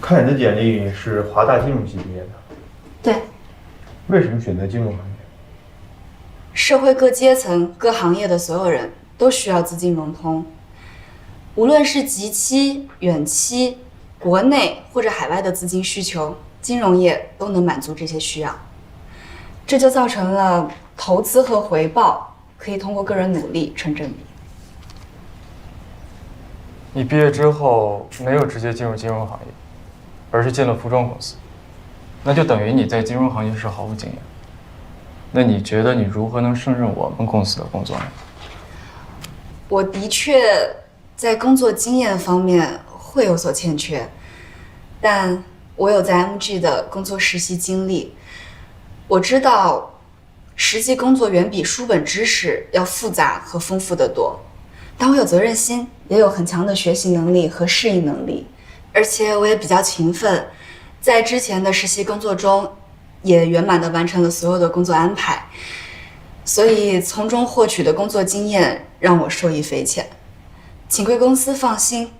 看你的简历是华大金融系毕业的，对，为什么选择金融行业？社会各阶层、各行业的所有人都需要资金融通，无论是即期、远期、国内或者海外的资金需求，金融业都能满足这些需要。这就造成了投资和回报可以通过个人努力成正比。你毕业之后没有直接进入金融行业，而是进了服装公司，那就等于你在金融行业是毫无经验。那你觉得你如何能胜任我们公司的工作呢？我的确在工作经验方面会有所欠缺，但我有在 MG 的工作实习经历，我知道实际工作远比书本知识要复杂和丰富得多。但我有责任心，也有很强的学习能力和适应能力，而且我也比较勤奋，在之前的实习工作中也圆满地完成了所有的工作安排，所以从中获取的工作经验让我受益匪浅。请贵公司放心，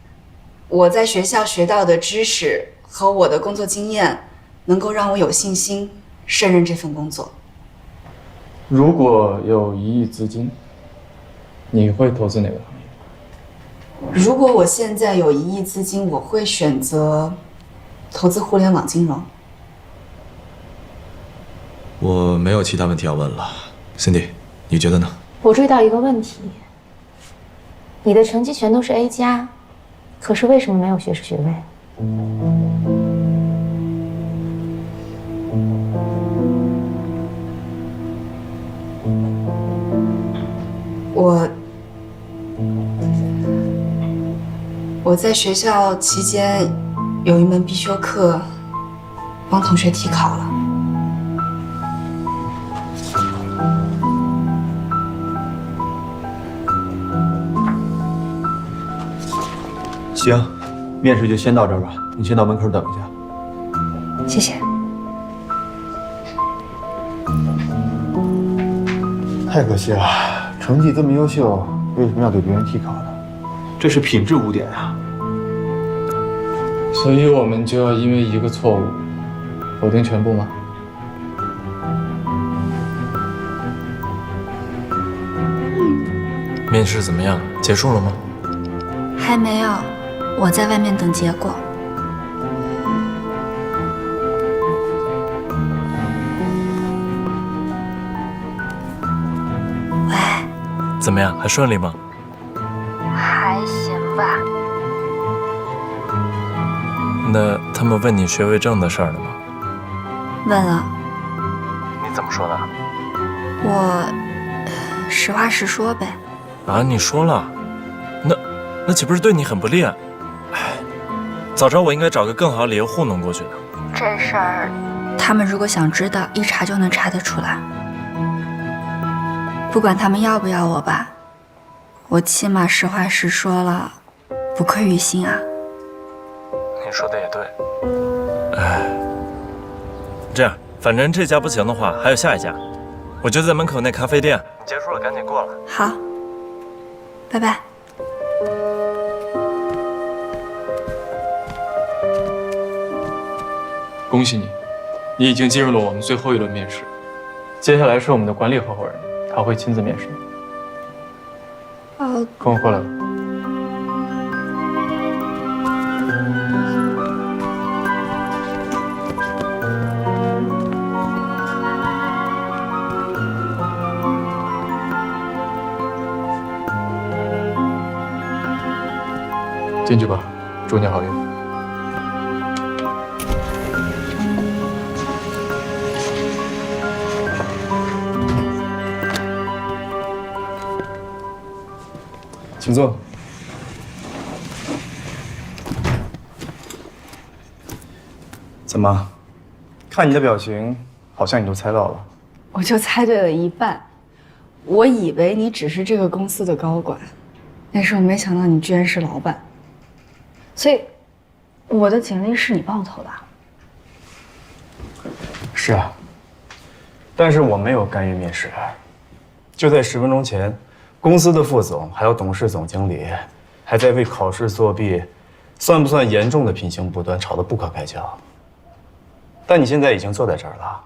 我在学校学到的知识和我的工作经验能够让我有信心胜任这份工作。如果有1亿资金，你会投资哪个行业？如果我现在有1亿资金，我会选择投资互联网金融。我没有其他问题要问了 ，Cindy， 你觉得呢？我注意到一个问题，你的成绩全都是 A+，可是为什么没有学士学位？我在学校期间有一门必修课，帮同学替考了。行，面试就先到这儿吧，你先到门口等一下。谢谢。太可惜了，成绩这么优秀，为什么要给别人替考呢？这是品质污点啊！所以我们就要因为一个错误否定全部吗？面试怎么样？结束了吗？还没有，我在外面等结果。喂，怎么样？还顺利吗？还行吧。那他们问你学位证的事儿了吗？问了。你怎么说的？我实话实说呗。啊，你说了，那岂不是对你很不利？哎，早知道我应该找个更好的理由糊弄过去的。这事儿，他们如果想知道，一查就能查得出来。不管他们要不要我吧，我起码实话实说了，不愧于心啊。你说的也对。哎，这样，反正这家不行的话，还有下一家，我就在门口那咖啡店。你结束了，赶紧过来。好，拜拜。恭喜你，你已经进入了我们最后一轮面试。接下来是我们的管理合伙人，他会亲自面试你。跟我过来吧。进去吧，祝你好运。请坐。怎么？看你的表情，好像你都猜到了。我就猜对了一半。我以为你只是这个公司的高管，但是我没想到你居然是老板。所以，我的简历是你帮我投的？是啊，但是我没有干预面试。就在10分钟前，公司的副总、还有董事总经理，还在为考试作弊，算不算严重的品行不端，吵得不可开交？但你现在已经坐在这儿了，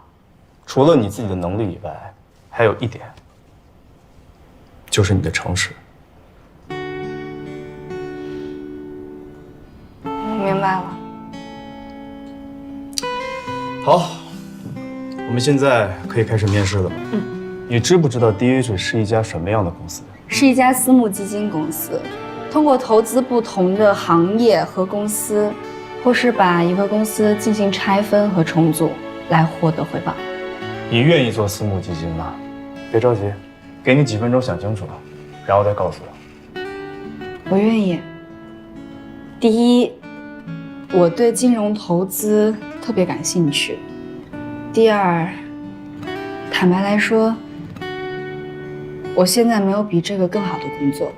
除了你自己的能力以外，还有一点，就是你的诚实。我明白了。好，我们现在可以开始面试了吗？你知不知道 DH 是一家什么样的公司？是一家私募基金公司，通过投资不同的行业和公司，或是把一个公司进行拆分和重组，来获得回报。你愿意做私募基金吗？别着急，给你几分钟想清楚，然后再告诉我。我愿意。第一，我对金融投资特别感兴趣。第二，坦白来说，我现在没有比这个更好的工作，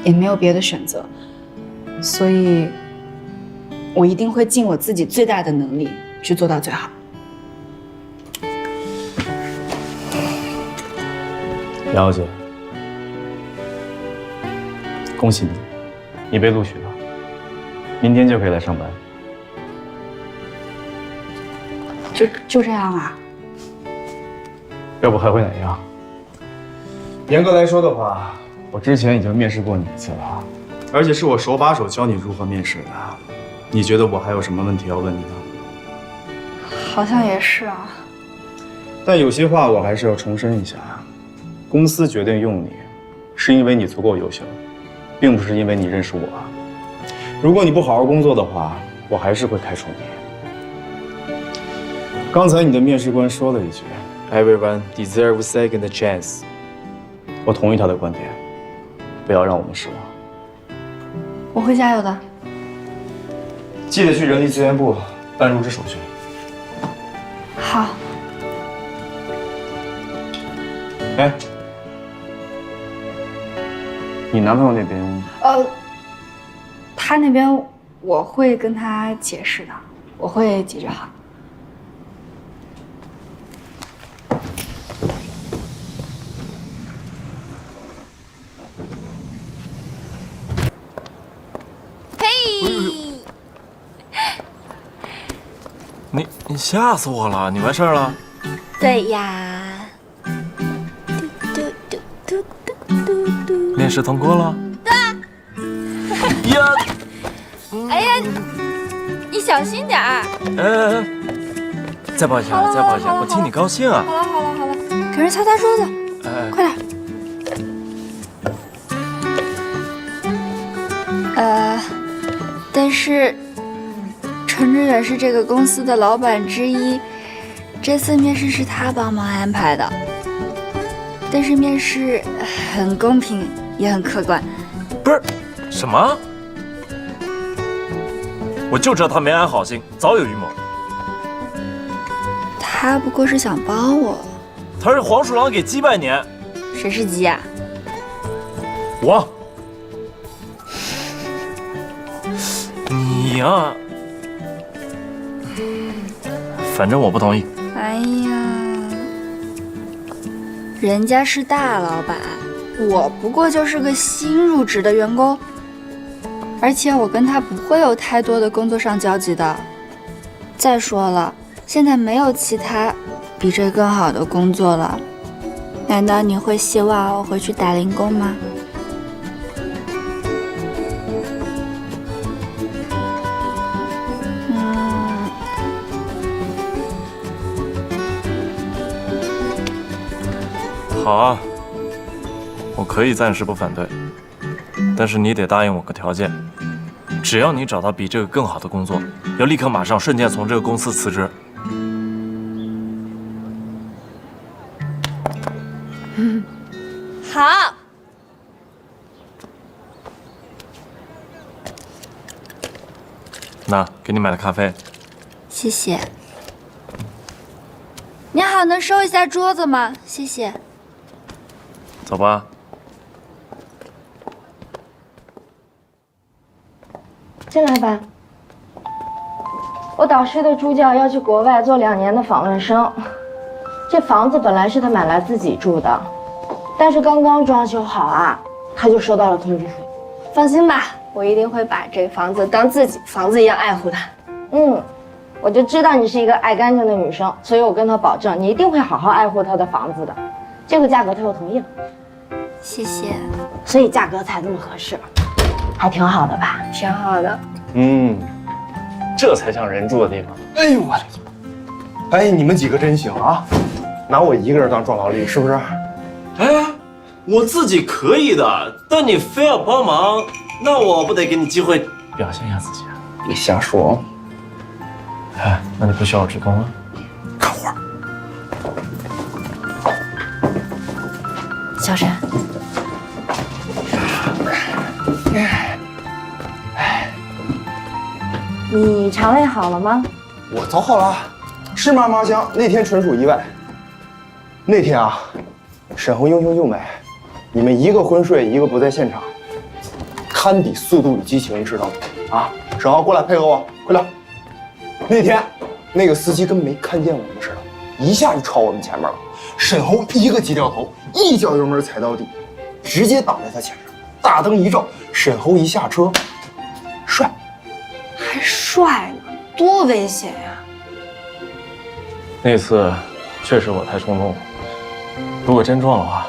也没有别的选择，所以我一定会尽我自己最大的能力去做到最好。杨小姐，恭喜你，你被录取了，明天就可以来上班。就这样啊？要不还会哪样？严格来说的话，我之前已经面试过你一次了，而且是我手把手教你如何面试的。你觉得我还有什么问题要问你呢？好像也是啊。但有些话我还是要重申一下，公司决定用你，是因为你足够优秀，并不是因为你认识我。如果你不好好工作的话，我还是会开除你。刚才你的面试官说了一句 "Everyone deserves a second chance"， 我同意他的观点，不要让我们失望。我会加油的。记得去人力资源部办入职手续。好。哎，你男朋友那边？他那边我会跟他解释的，我会解决好。你吓死我了！你完事儿了？对呀。面试通过了？对啊。呀！哎呀，你小心点儿。哎，再抱一下，再抱一下，我替你高兴啊！好了，给人擦擦桌子，快点。但是陈志远是这个公司的老板之一，这次面试是他帮忙安排的，但是面试很公平，也很客观。不是，什么？我就知道他没安好心，早有预谋。他不过是想帮我。他是黄鼠狼给鸡拜年。谁是鸡啊？我。你呀，反正我不同意。哎呀，人家是大老板，我不过就是个新入职的员工，而且我跟他不会有太多的工作上交集的。再说了，现在没有其他比这更好的工作了，难道你会希望我回去打零工吗？好啊，我可以暂时不反对，但是你得答应我个条件，只要你找到比这个更好的工作，要立刻马上瞬间从这个公司辞职。好。那给你买的咖啡。谢谢。你好，能收一下桌子吗？谢谢。走吧。进来吧。我导师的助教要去国外做2年的访问生，这房子本来是他买来自己住的，但是刚刚装修好啊，他就收到了通知书，放心吧，我一定会把这个房子当自己房子一样爱护它。我就知道你是一个爱干净的女生，所以我跟他保证，你一定会好好爱护他的房子的。这个价格他又同意了，谢谢。所以价格才这么合适，还挺好的吧？挺好的。这才像人住的地方。哎呦我的妈！哎，你们几个真行啊，拿我一个人当壮劳力是不是？哎，我自己可以的，但你非要帮忙，那我不得给你机会表现一下自己啊！别瞎说。哎，那你不需要我职工了？看会儿。小沈，你肠胃好了吗？我走好了，是吗，麻香？那天纯属意外。那天啊，沈恒英雄救美，你们一个昏睡，一个不在现场，堪比《速度与激情》，你知道吗？啊，沈浩过来配合我，快点。那天那个司机跟没看见我们似的，一下就超我们前面了。沈恒一个急掉头，一脚油门踩到底，直接挡在他前面。大灯一照，沈恒一下车，帅。还帅呢，多危险呀！那次确实我太冲动了，如果真撞的话，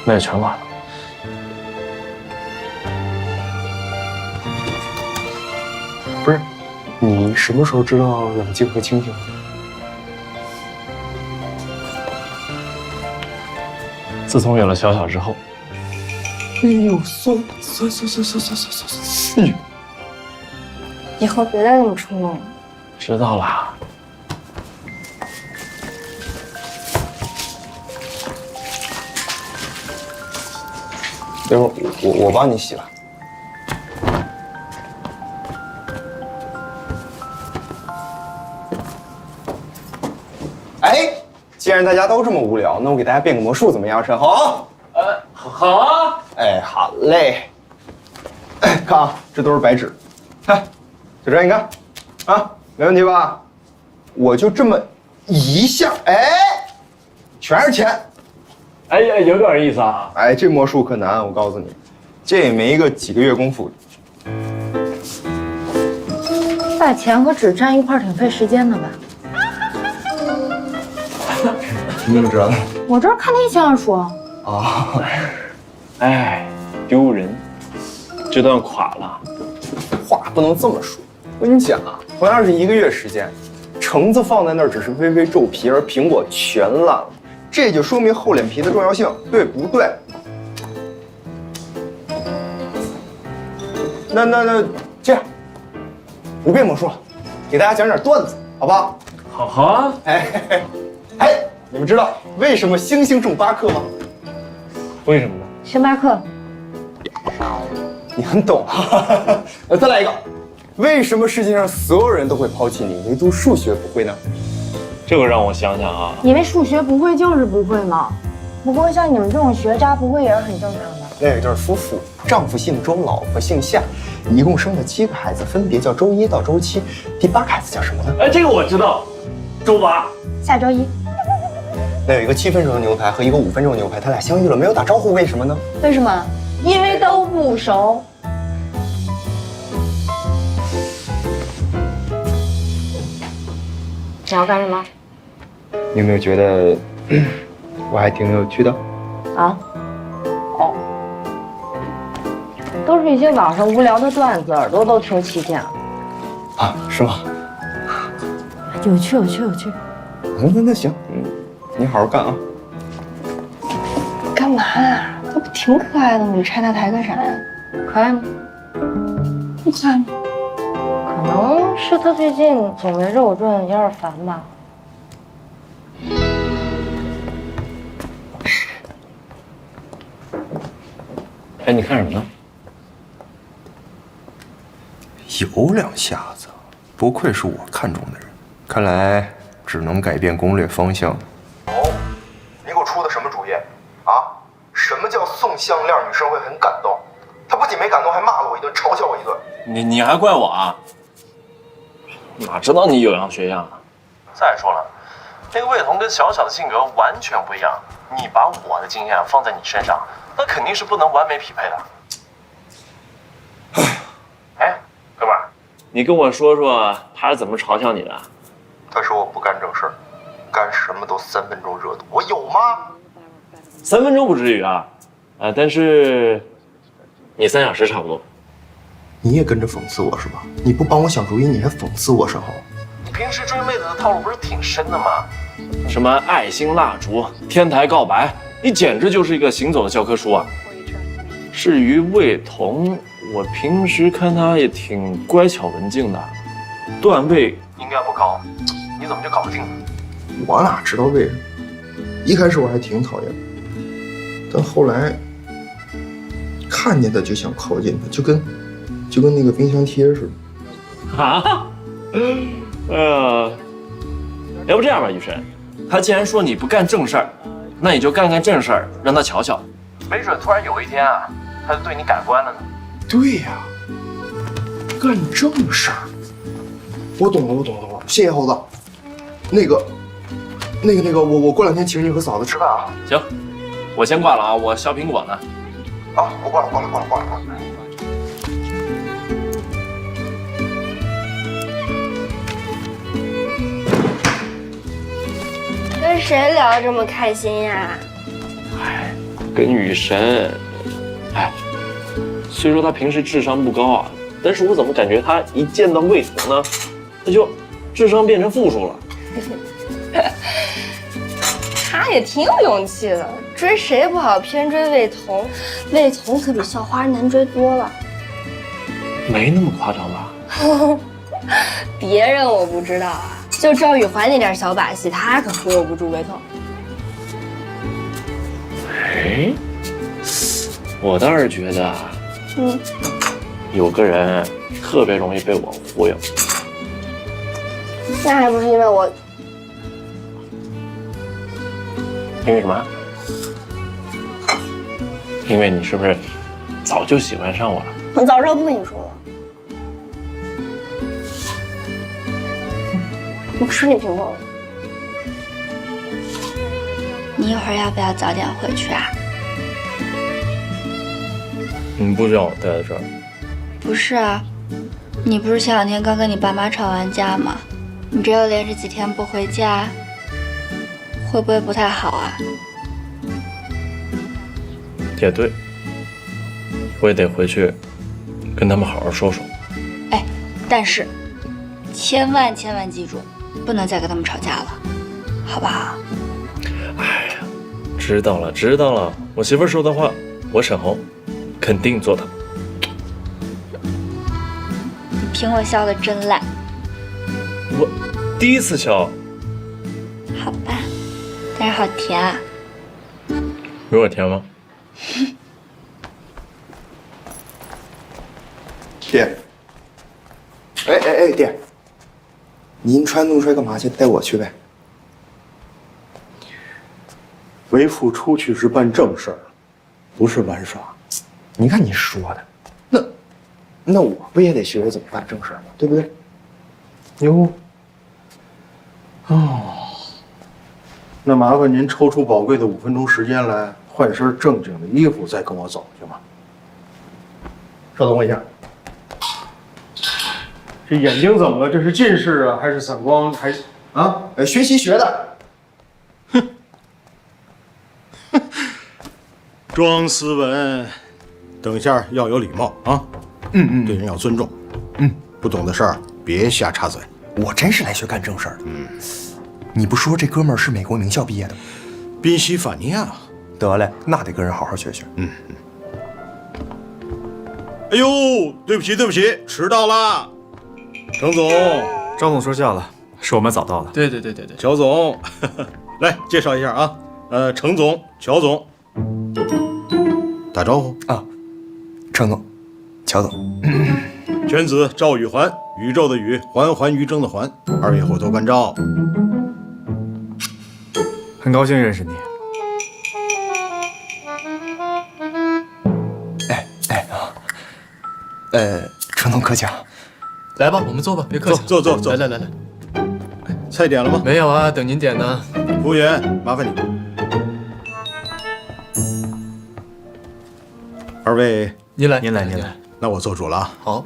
那也全完了。不是，你什么时候知道冷静和清醒的？自从有了小小之后，哎呦，酸！以后别再这么冲动了。知道了。待会儿我帮你洗了。哎，既然大家都这么无聊，那我给大家变个魔术怎么样，沈恒？好啊。哎，好嘞。哎，看啊，这都是白纸。看，小陈，你看，啊，没问题吧？我就这么一下，哎，全是钱。哎呀，有点意思啊。哎，这魔术可难，我告诉你，这也没个几个月功夫。把钱和纸粘一块儿挺费时间的吧？你怎么知道的？我这儿看天先生说。啊，哎，丢人，这段垮了。话不能这么说。我跟你讲啊，同样是1个月时间，橙子放在那儿只是微微皱皮，而苹果全烂了。这就说明厚脸皮的重要性，对不对？那这样，不变魔术了，给大家讲点段子，好不好？好啊。哎，你们知道为什么星星重8克吗？为什么呢？星巴克。你很懂啊。再来一个，为什么世界上所有人都会抛弃你，唯独数学不会呢？这个让我想想啊。因为数学不会就是不会嘛。不过像你们这种学渣不会也是很正常的。那有对夫妇，丈夫姓周，老婆姓夏，一共生了7个孩子，分别叫周1到周7，第8个孩子叫什么呢？哎，这个我知道，周8。下周一。那有一个7分熟的牛排和一个5分熟的牛排，他俩相遇了，没有打招呼，为什么呢？为什么？因为都不熟。你要干什么？你有没有觉得我还挺有趣的？啊？哦，都是一些网上无聊的段子，耳朵都听起见了。啊，是吗？有趣，有趣，有趣。那行，你好好干啊。干嘛啊？这不挺可爱的吗？你拆大台干啥呀？可爱吗？不可爱吗？可能是他最近总围着我转，有点烦吧。哎，你看什么呢？有2下子，不愧是我看中的人，看来只能改变攻略方向。哦，你给我出的什么主意啊？什么叫送项链女生会很感动？她不仅没感动，还骂了我一顿，嘲笑我一顿。你还怪我啊？哪知道你有样学样啊！再说了，那个魏彤跟小小的性格完全不一样，你把我的经验放在你身上，那肯定是不能完美匹配的。你跟我说说他是怎么嘲笑你的？他说我不干正事儿，干什么都3分钟热度。我有吗？3分钟不至于啊，但是你3小时差不多。你也跟着讽刺我是吧？你不帮我想主意，你还讽刺我甚好？你平时追妹子的套路不是挺深的吗？什么爱心蜡烛、天台告白，你简直就是一个行走的教科书啊！至于魏彤，我平时看他也挺乖巧文静的，段位应该不高，你怎么就搞不定呢？我哪知道为什么？一开始我还挺讨厌，但后来看见他就想靠近他，就跟那个冰箱贴似的。啊？要不这样吧，雨神，他既然说你不干正事儿，那你就干干正事儿，让他瞧瞧，没准突然有一天啊，他就对你改观了呢。对呀，干正事儿。我懂了，谢谢猴子。那个，我过2天请你和嫂子吃饭啊。行，我先挂了啊，我削苹果呢。啊，我挂了。跟谁聊得这么开心呀？跟雨神。虽说他平时智商不高啊，但是我怎么感觉他一见到魏彤呢，他就智商变成负数了。他也挺有勇气的，追谁不好，偏追魏彤。魏彤可比校花难追多了。没那么夸张吧？别人我不知道啊，就赵雨怀那点小把戏，他可忽悠不住魏彤。我倒是觉得啊，有个人特别容易被我忽悠。那还不是因为我？因为什么？因为你是不是早就喜欢上我了？我早知道不跟你说了。我吃你苹果了。你一会儿要不要早点回去啊？你不让我待在这儿？不是啊，你不是前2天刚跟你爸妈吵完架吗？你这又连着几天不回家，会不会不太好啊？也对，我也得回去跟他们好好说说。哎，但是千万记住，不能再跟他们吵架了，好不好？哎呀，知道了，我媳妇说的话，我沈红肯定做到。你凭我笑得真烂。我第一次笑。好吧，但是好甜啊。有我甜吗？爹，哎，爹，您穿那么帅干嘛去？带我去呗。为父出去是办正事儿，不是玩耍。你看你说的，那我不也得学学怎么办正事儿吗？对不对？哟，那麻烦您抽出宝贵的5分钟时间来，换身正经的衣服，再跟我走去吧。稍等我一下，这眼睛怎么了？这是近视啊，还是散光？还是啊？学习学的。庄思文，等一下要有礼貌啊！对人要尊重。不懂的事儿别瞎插嘴。我真是来学干正事儿的。你不说这哥们儿是美国名校毕业的吗？宾夕法尼亚。得嘞，那得跟人好好学学。哎呦，对不起，迟到了。程总，张总说笑了，是我们早到了。对，乔总，来介绍一下啊。程总，乔总，打招呼啊。程总，乔总。犬子赵宇环，宇宙的宇，环环于征的环，2位后头关照。很高兴认识你。程总客气啊。来吧，我们坐吧，别客气。坐。来。菜点了吗？没有啊，等您点呢。服务员，麻烦你。2位，您来。那我做主了啊。好。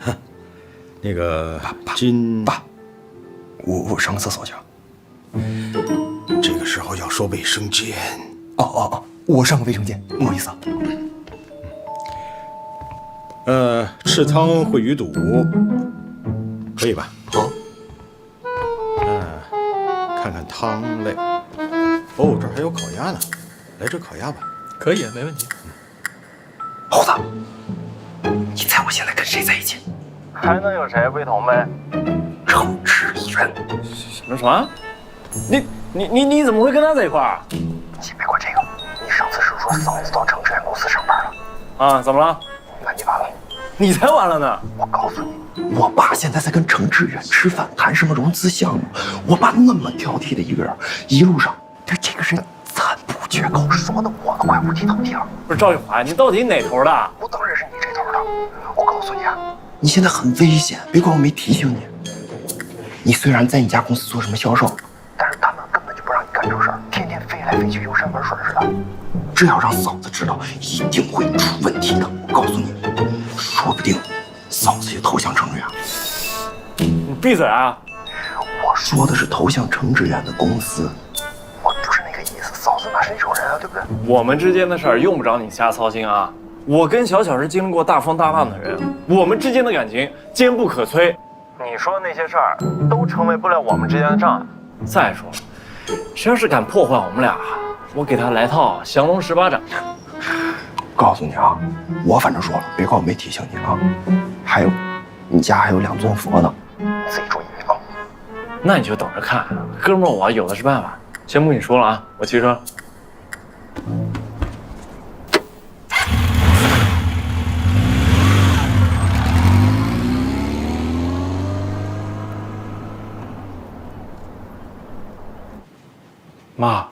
那个爸，我上个厕所去。这个时候要说卫生间。哦，我上个卫生间，不好意思啊。赤汤烩鱼肚，可以吧？好。看看汤类。哦，这还有烤鸭呢，来只烤鸭吧。可以，没问题。猴子，你猜我现在跟谁在一起？还能有谁？魏彤呗。程志远。什么？你怎么会跟他在一块儿？先别管这个，你上次是说嫂子到程志远公司上班了啊？怎么了？那你完了。你才完了呢！我告诉你，我爸现在在跟程志远吃饭，谈什么融资项目。我爸那么挑剔的一个人，一路上对这个人赞不绝口，说的我都快五体投地了。不是赵玉华，你到底哪头的？我当然是你这头的。我告诉你啊，你现在很危险，别怪我没提醒你。你虽然在你家公司做什么销售，但是他们根本就不让你干这事儿，天天飞来飞去，游山玩水似的。这要让嫂子知道，一定会出问题的。我告诉你，说不定嫂子也投向程志远。你闭嘴啊！我说的是投向程志远的公司，我不是那个意思。嫂子哪是那种人啊，对不对？我们之间的事儿用不着你瞎操心啊。我跟小小是经历过大风大浪的人，我们之间的感情坚不可摧。你说的那些事儿都成为不了我们之间的障碍。再说了，谁要是敢破坏我们俩，我给他来套降龙18掌。告诉你啊，我反正说了，别怪我没提醒你啊。还有，你家还有2尊佛呢，你自己注意啊。那你就等着看，哥们儿，我有的是办法。先不跟你说了啊，我骑车。妈，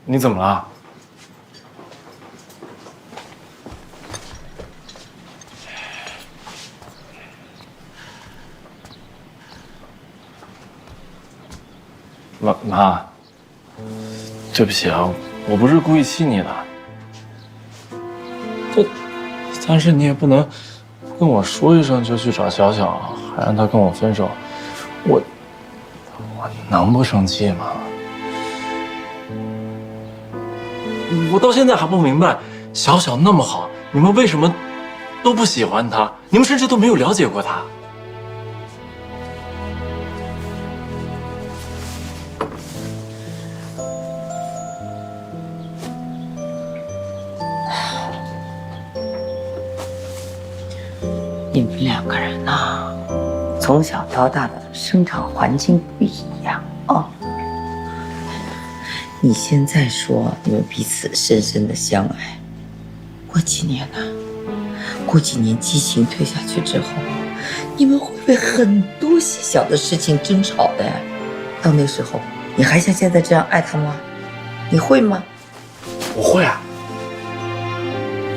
你怎么了？妈，对不起啊，我不是故意气你的。但是你也不能跟我说一声就去找小小，还让他跟我分手，我能不生气吗？我到现在还不明白，小小那么好，你们为什么都不喜欢他？你们甚至都没有了解过他。你们2个人呐，从小到大的生长环境不一样哦。你现在说你们彼此深深的相爱，过几年呢？过几年激情退下去之后，你们会为很多细小的事情争吵的。到那时候，你还像现在这样爱他吗？你会吗？我会啊。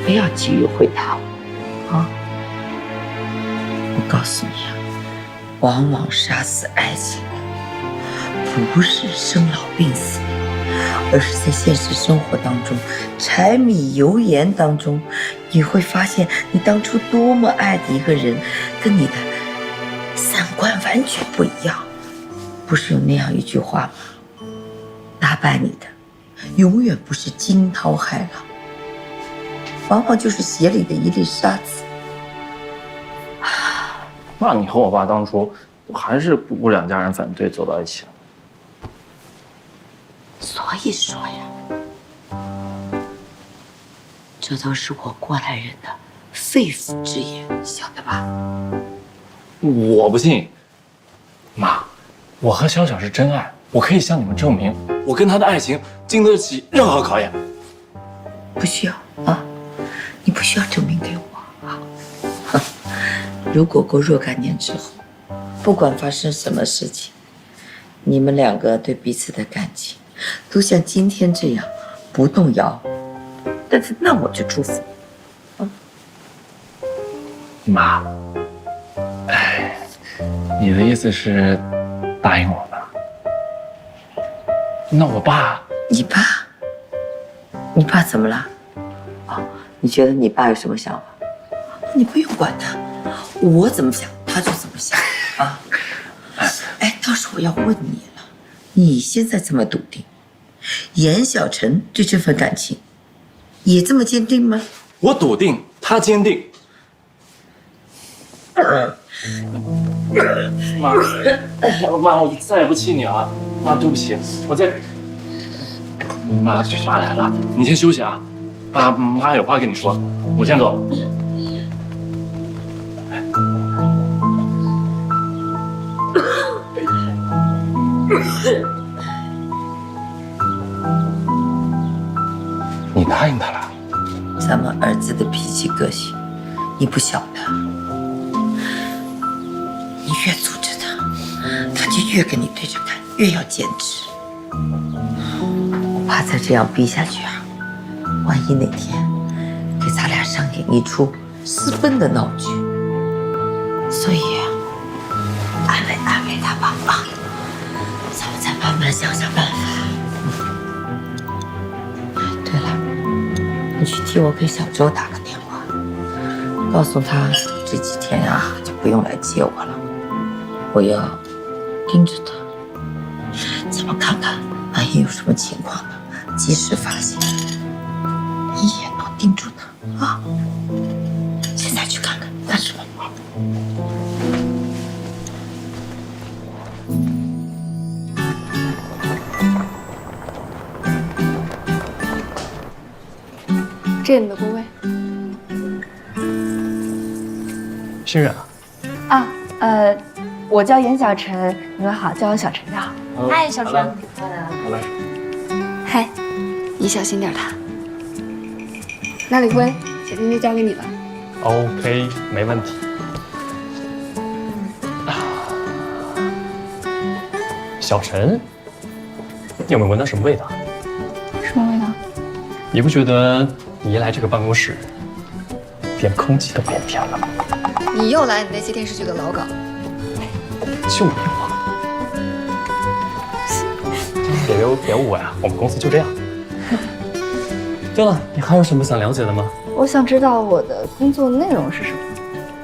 不要急于回答我啊！我告诉你啊，往往杀死爱情的不是生老病死，而是在现实生活当中，柴米油盐当中，你会发现你当初多么爱的一个人，跟你的三观完全不一样。不是有那样一句话吗？打败你的，永远不是惊涛骇浪，往往就是鞋里的一粒沙子。那你和我爸当初还是不顾2家人反对走到一起了。所以说呀，这都是我过来人的肺腑之言，晓得吧？我不信，妈，我和小小是真爱，我可以向你们证明，我跟他的爱情经得起任何考验。不需要啊，你不需要证明给我啊。如果过若干年之后，不管发生什么事情，你们2个对彼此的感情都像今天这样不动摇，但是那我就祝福你。妈，你的意思是答应我吧？那我爸，你爸怎么了？哦，你觉得你爸有什么想法？你不用管他，我怎么想他他就这么想啊。哎，倒是我要问你了，你现在这么笃定，严小晨对这份感情也这么坚定吗？我笃定，他坚定。妈，我再也不气你了。妈，对不起，我再。妈来了，你先休息啊。妈有话跟你说，我先走。你答应他了？咱们儿子的脾气个性，你不晓得。你越阻止他，他就越跟你对着干，越要坚持。我怕再这样逼下去啊，万一哪天给咱俩上演一出私奔的闹剧。所以安慰安慰他吧啊，咱们再慢慢想想办法。对了，你去替我给小周打个电话，告诉他这几天啊就不用来接我了，我要盯着他，咱们看看万一有什么情况呢，及时发现，一眼能盯住他啊！现在去看看干什么？这是你的工位。新人啊？我叫严小晨，你们好，叫我小晨就好。嗨，小陈。好嘞。嗨，你小心点他。那李辉，姐姐就交给你了。OK， 没问题。小陈，你有没有闻到什么味道？什么味道？你不觉得你一来这个办公室，连空气都变甜了吗？你又来你那些电视剧的老稿。就你嘛！别误会啊，我们公司就这样。对了，你还有什么想了解的吗？我想知道我的工作内容是什么。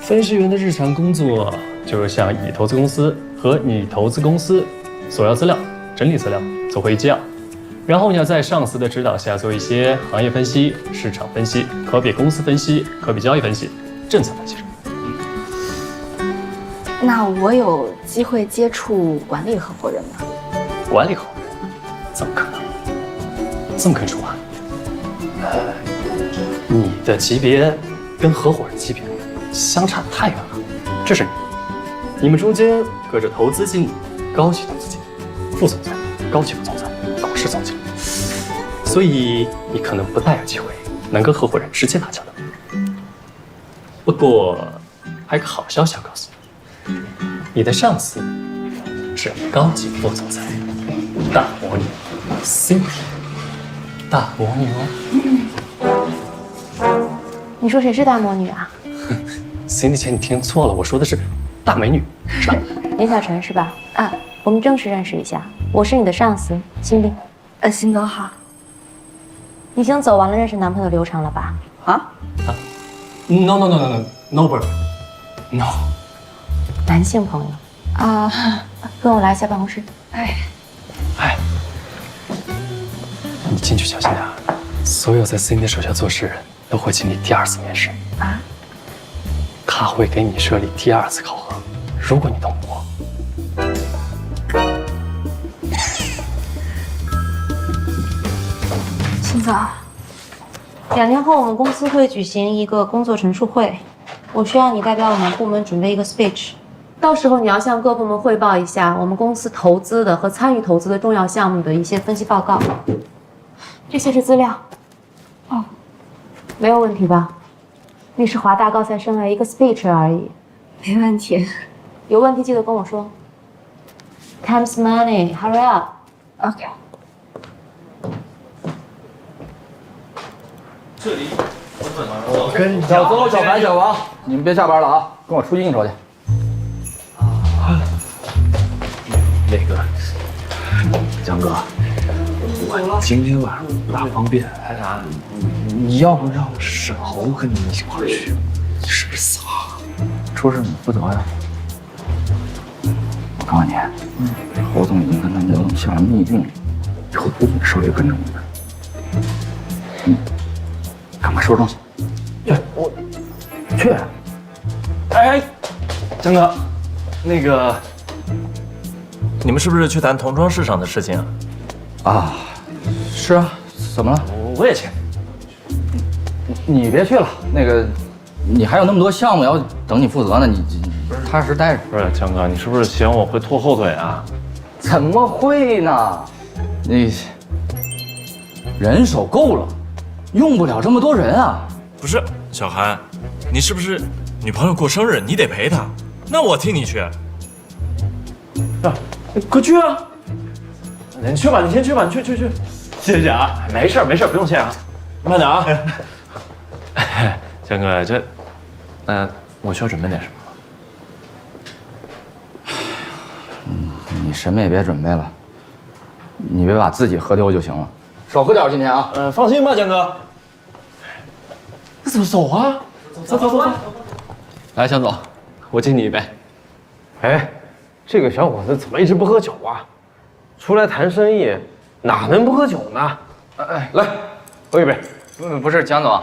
分析员的日常工作就是向乙投资公司和拟投资公司索要资料、整理资料、做会议纪要，然后你要在上司的指导下做一些行业分析、市场分析、可比公司分析、可比交易分析、政策分析什么的。那我有机会接触管理合伙人吗？管理合伙人？怎么可能？这么可出啊？你的级别跟合伙人级别相差太远了。这是你们中间隔着投资经理、高级投资经理、副总裁、高级副总裁、董事总经理，所以你可能不太有机会能跟合伙人直接打交道。不过还有个好消息要告诉你，你的上司是高级副总裁，大魔女 Cindy， 大魔女哦。你说谁是大魔女啊？Cindy 姐，你听错了，我说的是大美女，是吧？严小晨是吧？啊，我们正式认识一下，我是你的上司辛迪。辛总好。已经走完了认识男朋友的流程了吧？啊 ？No bro， no。男性朋友啊，跟我来一下办公室。哎，你进去小心点，所有在 Cindy 手下做事人都会请你第2次面试啊。他会给你设立第2次考核，如果你能过。辛总，2天后我们公司会举行一个工作陈述会，我需要你代表我们部门准备一个 speech， 到时候你要向各部门汇报一下我们公司投资的和参与投资的重要项目的一些分析报告。这些是资料。哦，没有问题吧？你是华大高材生，一个 speech 而已。没问题。有问题记得跟我说。Time's money, hurry up. OK。这里，我跟小邹、小白、小王，你们别下班了啊，跟我出去应酬去。那个，江哥，我今天晚上不大方便，你要不让沈侯跟你一块儿去？是不是傻？出事不走呀？告诉你，侯总已经跟他们刘总下了密令，以后不准手里跟着我们。赶快收拾东西。我去。哎，江哥，那个，你们是不是去谈童装市场的事情啊？啊，是啊，怎么了？我也去。你别去了，那个，你还有那么多项目要等你负责呢，你踏实待着。不是江哥，你是不是嫌我会拖后腿啊？怎么会呢？你人手够了，用不了这么多人啊。不是，小韩，你是不是女朋友过生日，你得陪她？那我替你去。啊，快去啊！你去吧，你先去吧，你去。谢谢啊，没事，不用谢啊，慢点啊。江哥，我需要准备点什么？你什么也别准备了，你别把自己喝丢就行了。少喝点今天啊。放心吧，江哥。那怎么走啊？走。来，江总，我敬你一杯。哎，这个小伙子怎么一直不喝酒啊？出来谈生意，哪能不喝酒呢？来，喝一杯。不是江总，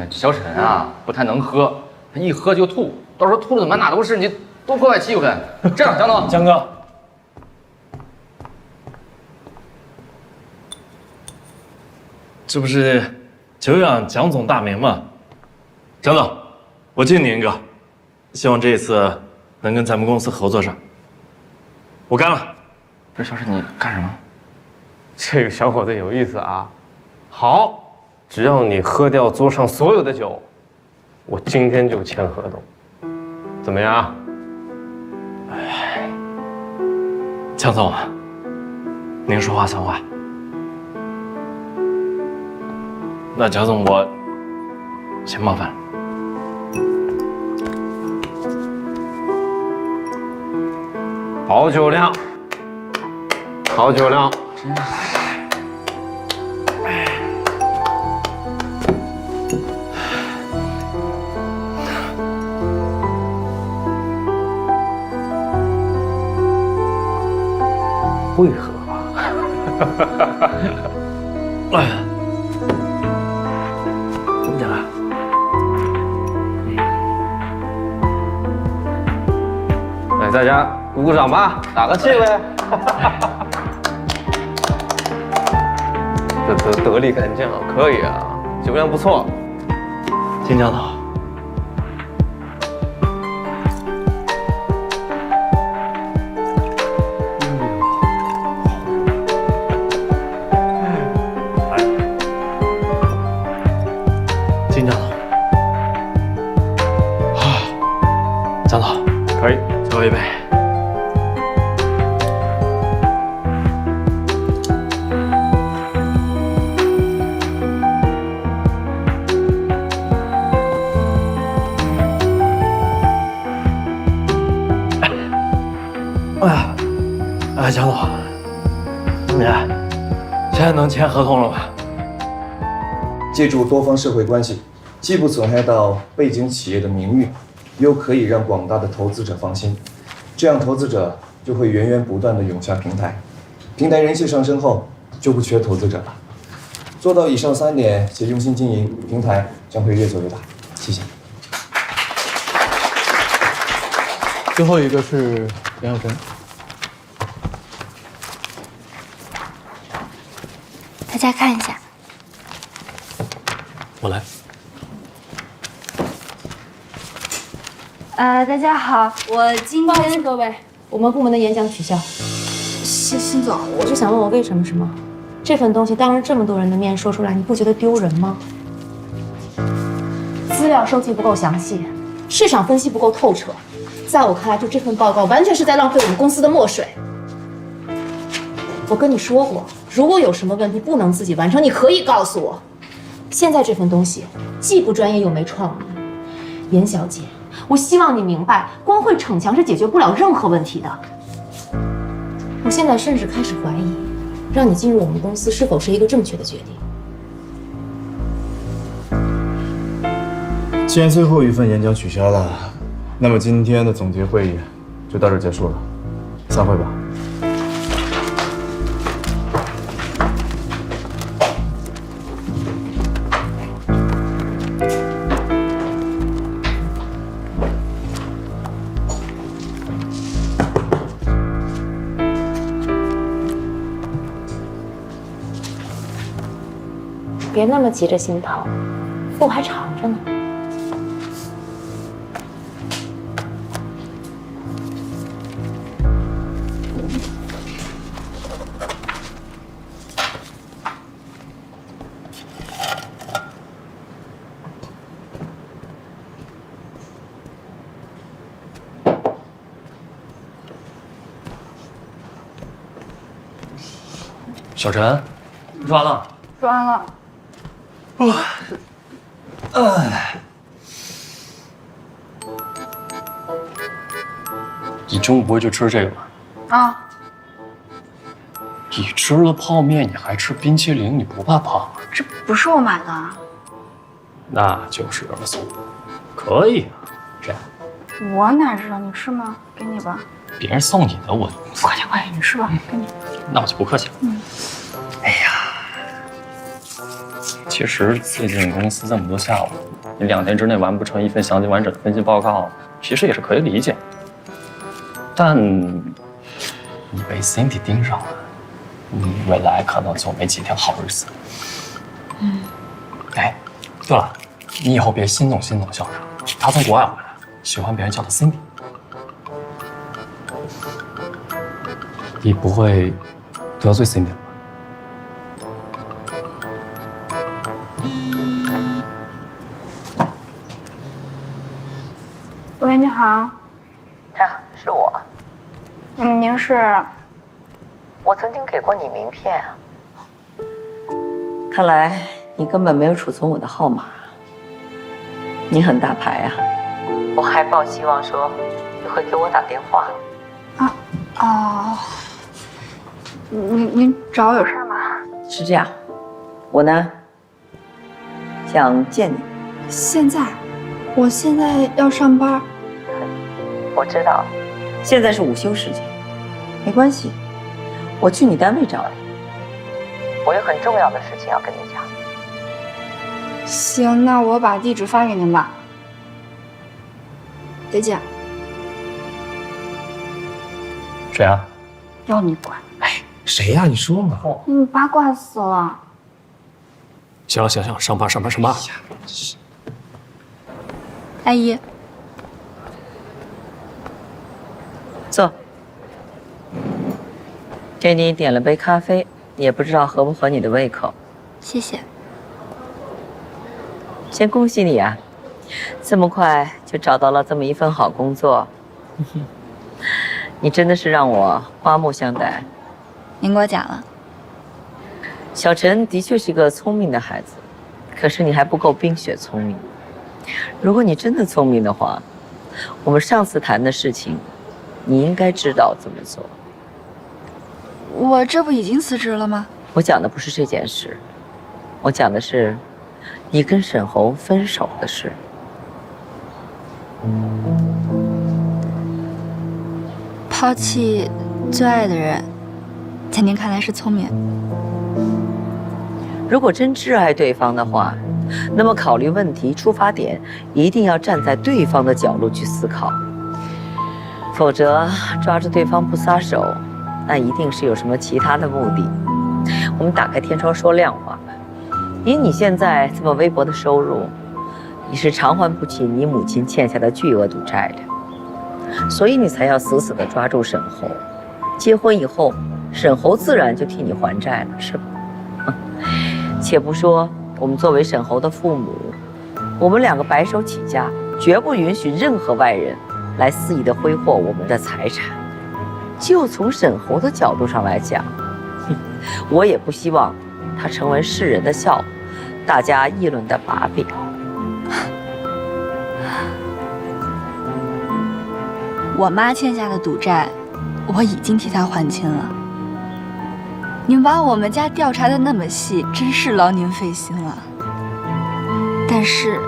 小沈啊不太能喝，他一喝就吐，到时候吐的满哪都是，你多破坏气氛。这样，江哥，这不是久仰蒋总大名吗？蒋总，我敬您一个，希望这一次能跟咱们公司合作上。我干了。不是小沈，你干什么？这个小伙子有意思啊。好，只要你喝掉桌上所有的酒，我今天就签合同，怎么样？蒋总，您说话算话。那蒋总，我先冒犯了。好酒量，好酒量。会喝吧？哎呀，怎么讲啊？来，大家鼓鼓掌吧，打个气呗。这得力干将可以啊，酒量不错。金江总，金江总，江总，可以，最后一杯。蒋总，你现在能签合同了吧？借助多方社会关系，既不损害到背景企业的名誉，又可以让广大的投资者放心，这样投资者就会源源不断地涌向平台，平台人气上升后就不缺投资者了。做到以上3点且用心经营，平台将会越做越大。谢谢。最后一个是杨晓晨。大家看一下。我来。大家好，我今天各位，我们部门的演讲取消。辛总，我就想问我为什么是吗？这份东西当着这么多人的面说出来，你不觉得丢人吗？资料收集不够详细，市场分析不够透彻，在我看来，就这份报告完全是在浪费我们公司的墨水。我跟你说过，如果有什么问题不能自己完成，你可以告诉我。现在这份东西既不专业又没创意，严小姐，我希望你明白，光会逞强是解决不了任何问题的。我现在甚至开始怀疑，让你进入我们公司是否是一个正确的决定。既然最后一份演讲取消了，那么今天的总结会议就到这儿结束了。散会吧。别那么急着心疼，路还长着呢。小陈，吃完了？吃完了。你中午不会就吃这个吧？啊，你吃了泡面，你还吃冰淇淋，你不怕胖啊？这不是我买的。那就是有人送的，可以啊。这样，我哪知道？你吃吗？给你吧。别人送你的我，快点快点，你吃吧，给你。那我就不客气了。哎呀，其实最近公司这么多项目，你2天之内完不成一份详细完整的分析报告，其实也是可以理解。但你被 Cindy 盯上了，你未来可能就没几天好日子。哎，对了，你以后别心动校长，他从国外回来，喜欢别人叫他 Cindy。你不会得罪 Cindy 吧？喂，你好。啊，是我。您是？我曾经给过你名片啊。看来你根本没有储存我的号码。你很大牌啊！我还抱希望说你会给我打电话。哦。您找我有事吗？是这样，我呢想见你。现在？我现在要上班。我知道，现在是午休时间，没关系，我去你单位找你。我有很重要的事情要跟你讲。行，那我把地址发给您吧。再见。谁啊？要你管？谁呀？你说嘛。八卦死了。行了，上班。阿姨，坐。给你点了杯咖啡，也不知道合不合你的胃口。谢谢。先恭喜你啊，这么快就找到了这么一份好工作。你真的是让我刮目相待。您过奖了。小陈的确是个聪明的孩子，可是你还不够冰雪聪明。如果你真的聪明的话，我们上次谈的事情，你应该知道怎么做。我这不已经辞职了吗？我讲的不是这件事，我讲的是你跟沈侯分手的事。抛弃最爱的人，在您看来是聪明。如果真挚爱对方的话，那么考虑问题出发点一定要站在对方的角度去思考，否则抓住对方不撒手，那一定是有什么其他的目的。我们打开天窗说亮话吧，以你现在这么微薄的收入，你是偿还不起你母亲欠下的巨额赌债的，所以你才要死死地抓住沈侯。结婚以后，沈侯自然就替你还债了，是吧？且不说我们作为沈侯的父母，我们2个白手起家，绝不允许任何外人来肆意地挥霍我们的财产。就从沈侯的角度上来讲，我也不希望他成为世人的笑，大家议论的把柄。我妈欠下的赌债，我已经替她还清了。您把我们家调查的那么细，真是劳您费心了。但是，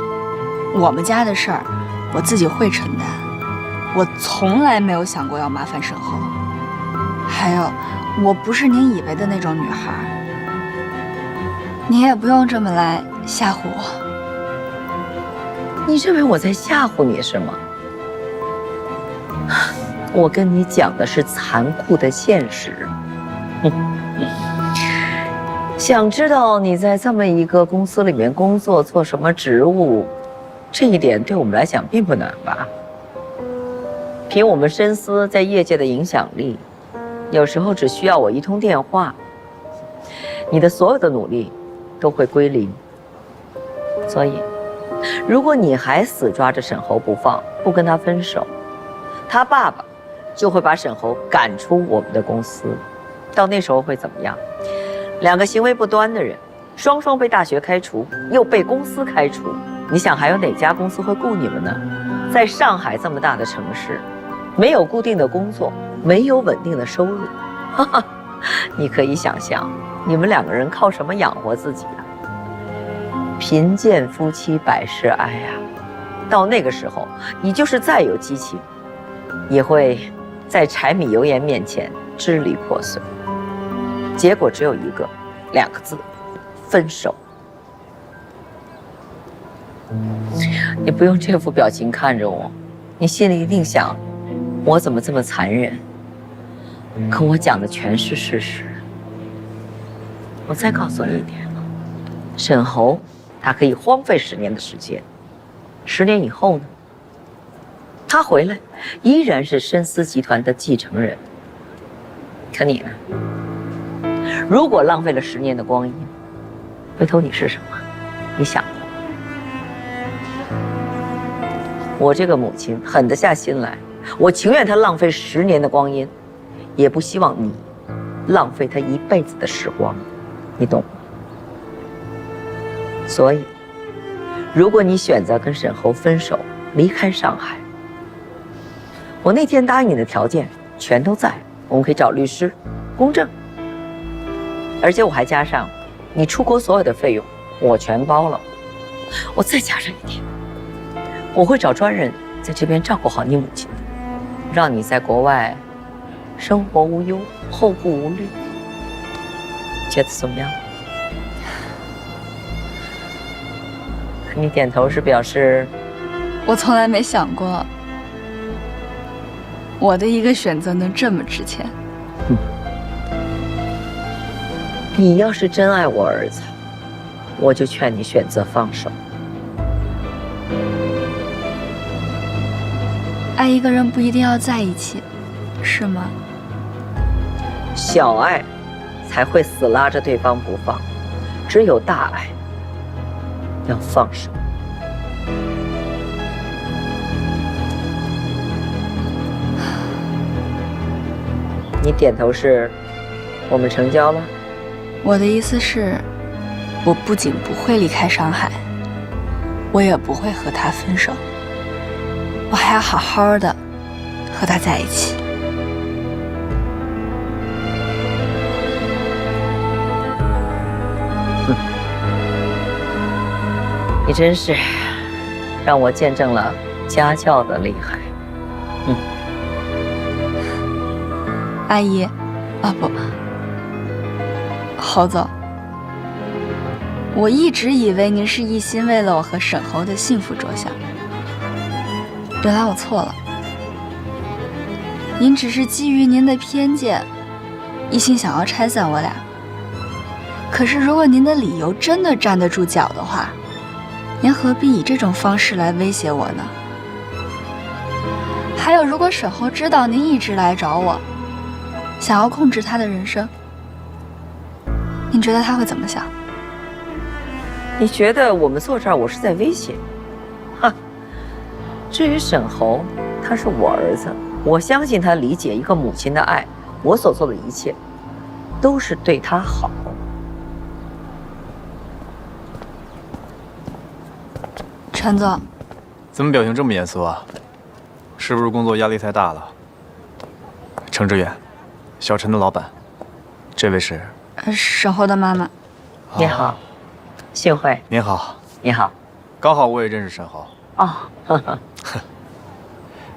我们家的事儿，我自己会承担。我从来没有想过要麻烦沈侯。还有，我不是您以为的那种女孩，你也不用这么来吓唬我。你认为我在吓唬你是吗？我跟你讲的是残酷的现实。想知道你在这么一个公司里面工作，做什么职务，这一点对我们来讲并不难吧？凭我们深思在业界的影响力，有时候只需要我一通电话，你的所有的努力都会归零。所以，如果你还死抓着沈侯不放，不跟他分手，他爸爸就会把沈侯赶出我们的公司。到那时候会怎么样？两个行为不端的人，双双被大学开除，又被公司开除，你想还有哪家公司会雇你们呢？在上海这么大的城市，没有固定的工作，没有稳定的收入，哈哈，你可以想象，你们两个人靠什么养活自己啊？贫贱夫妻百事哀啊！到那个时候，你就是再有激情，也会在柴米油盐面前支离破碎。结果只有一个，2个字：分手。你不用这副表情看着我，你心里一定想，我怎么这么残忍？可我讲的全是事实。我再告诉你一点，沈侯他可以荒废10年的时间，10年以后呢，他回来依然是深思集团的继承人。可你呢？如果浪费了10年的光阴，回头你是什么？你想过？我这个母亲狠得下心来，我情愿她浪费10年的光阴，也不希望你浪费她一辈子的时光，你懂吗？所以，如果你选择跟沈侯分手，离开上海，我那天答应你的条件全都在，我们可以找律师，公证。而且我还加上，你出国所有的费用我全包了。我再加上一点，我会找专人在这边照顾好你母亲的，让你在国外生活无忧，后顾无虑。觉得怎么样？你点头是表示？我从来没想过，我的一个选择能这么值钱。你要是真爱我儿子，我就劝你选择放手。爱一个人不一定要在一起，是吗？小爱才会死拉着对方不放，只有大爱要放手。你点头是，我们成交了。我的意思是，我不仅不会离开上海，我也不会和他分手，我还要好好的和他在一起。你真是让我见证了家教的厉害。阿姨，啊不，侯总，我一直以为您是一心为了我和沈侯的幸福着想，原来我错了。您只是基于您的偏见，一心想要拆散我俩。可是如果您的理由真的站得住脚的话，您何必以这种方式来威胁我呢？还有，如果沈侯知道您一直来找我，想要控制他的人生，您觉得他会怎么想？你觉得我们坐这儿，我是在威胁？哈！至于沈侯，他是我儿子，我相信他理解一个母亲的爱，我所做的一切都是对他好。陈总，怎么表情这么严肃啊？是不是工作压力太大了？程志远，小陈的老板，这位是沈侯的妈妈。你好，幸会。您好。你好。刚好我也认识沈侯。哦，呵呵。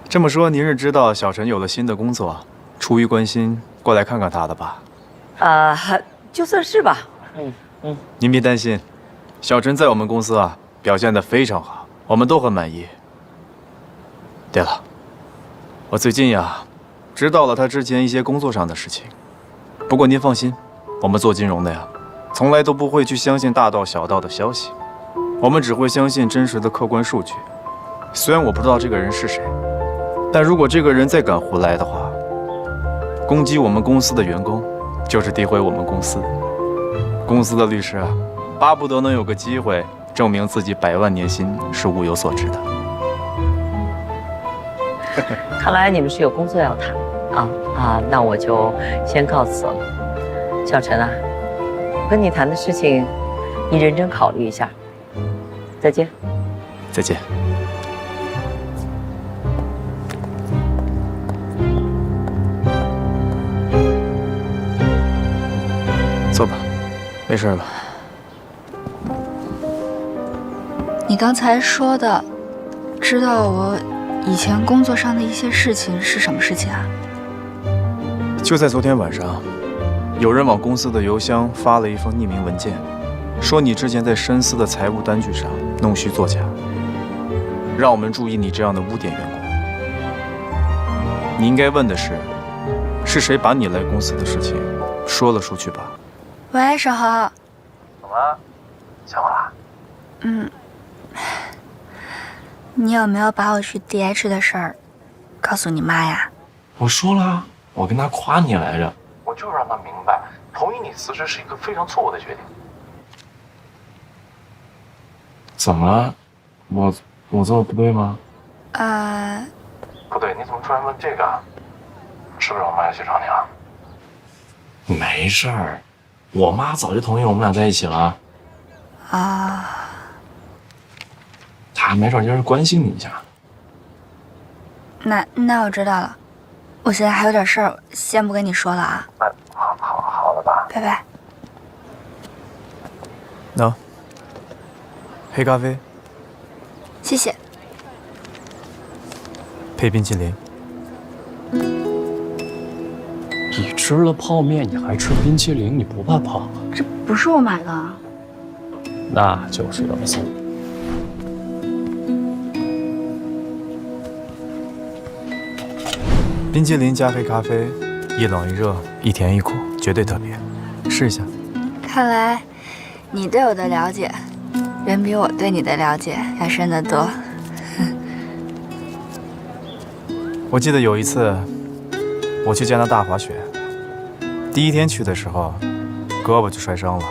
这么说，您是知道小陈有了新的工作，出于关心过来看看他的吧？就算是吧。您别担心，小陈在我们公司啊表现得非常好，我们都很满意。对了，我最近呀知道了他之前一些工作上的事情，不过您放心，我们做金融的呀，从来都不会去相信大道小道的消息，我们只会相信真实的客观数据。虽然我不知道这个人是谁，但如果这个人再敢胡来的话，攻击我们公司的员工，就是诋毁我们公司。公司的律师啊，巴不得能有个机会证明自己100万年薪是物有所值的。看来你们是有工作要谈那我就先告辞了。小陈啊，我跟你谈的事情，你认真考虑一下。再见。再见。坐吧，没事吧？你刚才说的，知道我以前工作上的一些事情是什么事情啊？就在昨天晚上，有人往公司的邮箱发了一封匿名文件，说你之前在深思的财务单据上弄虚作假，让我们注意你这样的污点员工。你应该问的是谁把你来公司的事情说了出去吧？喂，小豪。怎么了？想我啦？你有没有把我去 DH 的事儿告诉你妈呀？我说了，我跟他夸你来着。我就让他明白，同意你辞职是一个非常错误的决定。怎么了？我做的不对吗？不对，你怎么突然问这个？是不是我妈要去找你了？没事儿，我妈早就同意我们俩在一起了。她没准就是关心你一下。那我知道了，我现在还有点事儿，先不跟你说了啊。好了吧。拜拜。喏，黑咖啡。谢谢。配冰淇淋。你吃了泡面，你还吃冰淇淋，你不怕胖啊？这不是我买的。那就是要送。冰淇淋加黑咖啡，一冷一热，一甜一苦，绝对特别。试一下。看来你对我的了解，远比我对你的了解要深得多。我记得有一次，我去加拿大滑雪，第一天去的时候，胳膊就摔伤了。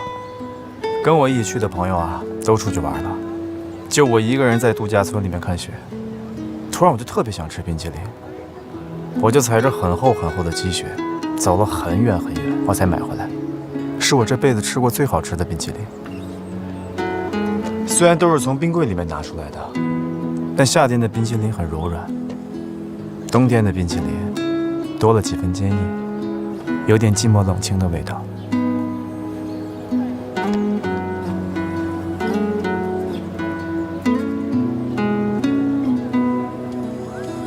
跟我一起去的朋友啊，都出去玩了，就我一个人在度假村里面看雪。突然我就特别想吃冰淇淋，我就踩着很厚很厚的积雪，走了很远很远，我才买回来。是我这辈子吃过最好吃的冰淇淋。虽然都是从冰柜里面拿出来的，但夏天的冰淇淋很柔软，冬天的冰淇淋多了几分坚硬，有点寂寞冷清的味道。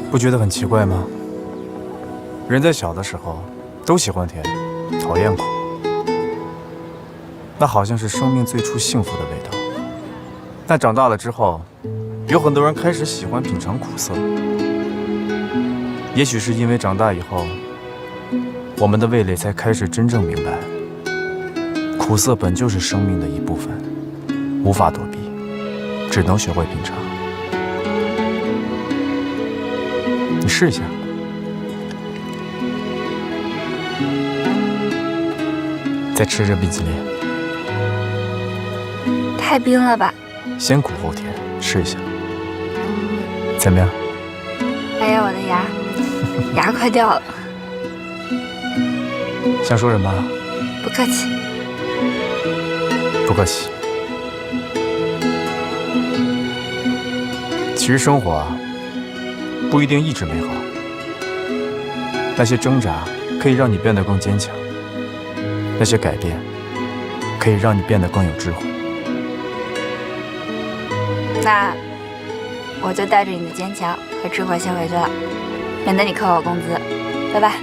不觉得很奇怪吗？人在小的时候都喜欢甜，讨厌苦，那好像是生命最初幸福的味道。但长大了之后，有很多人开始喜欢品尝苦涩。也许是因为长大以后，我们的味蕾才开始真正明白，苦涩本就是生命的一部分，无法躲避，只能学会品尝。你试一下。再吃着冰淇淋。太冰了吧？先苦后甜，试一下。怎么样？哎呀，我的牙快掉了。想说什么？不客气。不客气。其实生活啊，不一定一直美好。那些挣扎可以让你变得更坚强，那些改变可以让你变得更有智慧。那我就带着你的坚强和智慧先回去了，免得你扣我工资。拜拜。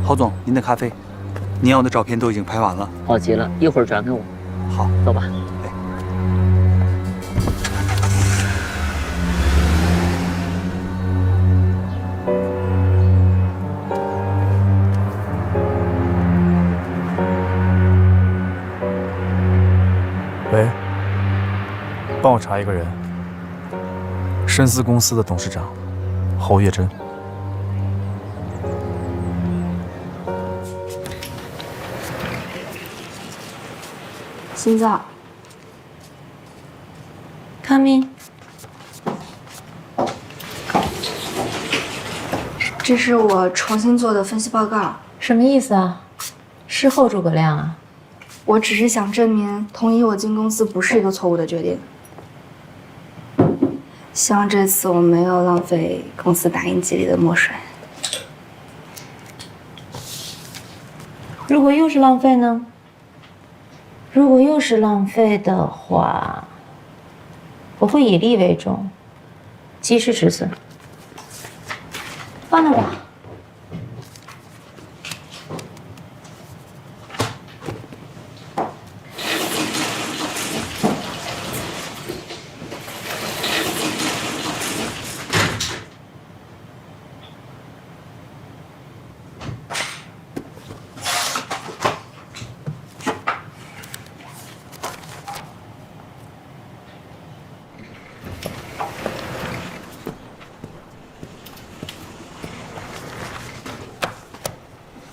郝总，您的咖啡，您要的照片都已经拍完了。好极了，一会儿转给我。好，走吧。喂，帮我查一个人，深思公司的董事长侯月珍。心脏 ，come in。这是我重新做的分析报告。什么意思啊？事后诸葛亮啊？我只是想证明，同意我进公司不是一个错误的决定。希望这次我没有浪费公司打印机里的墨水。如果又是浪费呢？如果又是浪费的话，我会以利为重，及时止损。放那吧。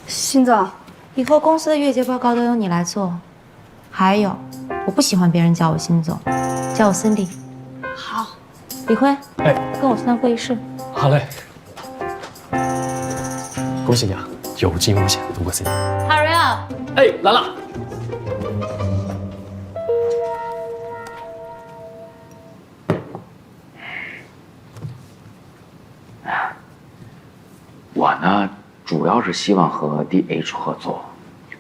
心脏，以后公司的月结报告都由你来做。还有，我不喜欢别人叫我辛总，叫我 Cindy。好。李辉，哎，跟我去趟会议室。好嘞。恭喜你啊，有惊无险度过 C。Hurry up！ 哎，来了。我呢，主要是希望和 DH 合作，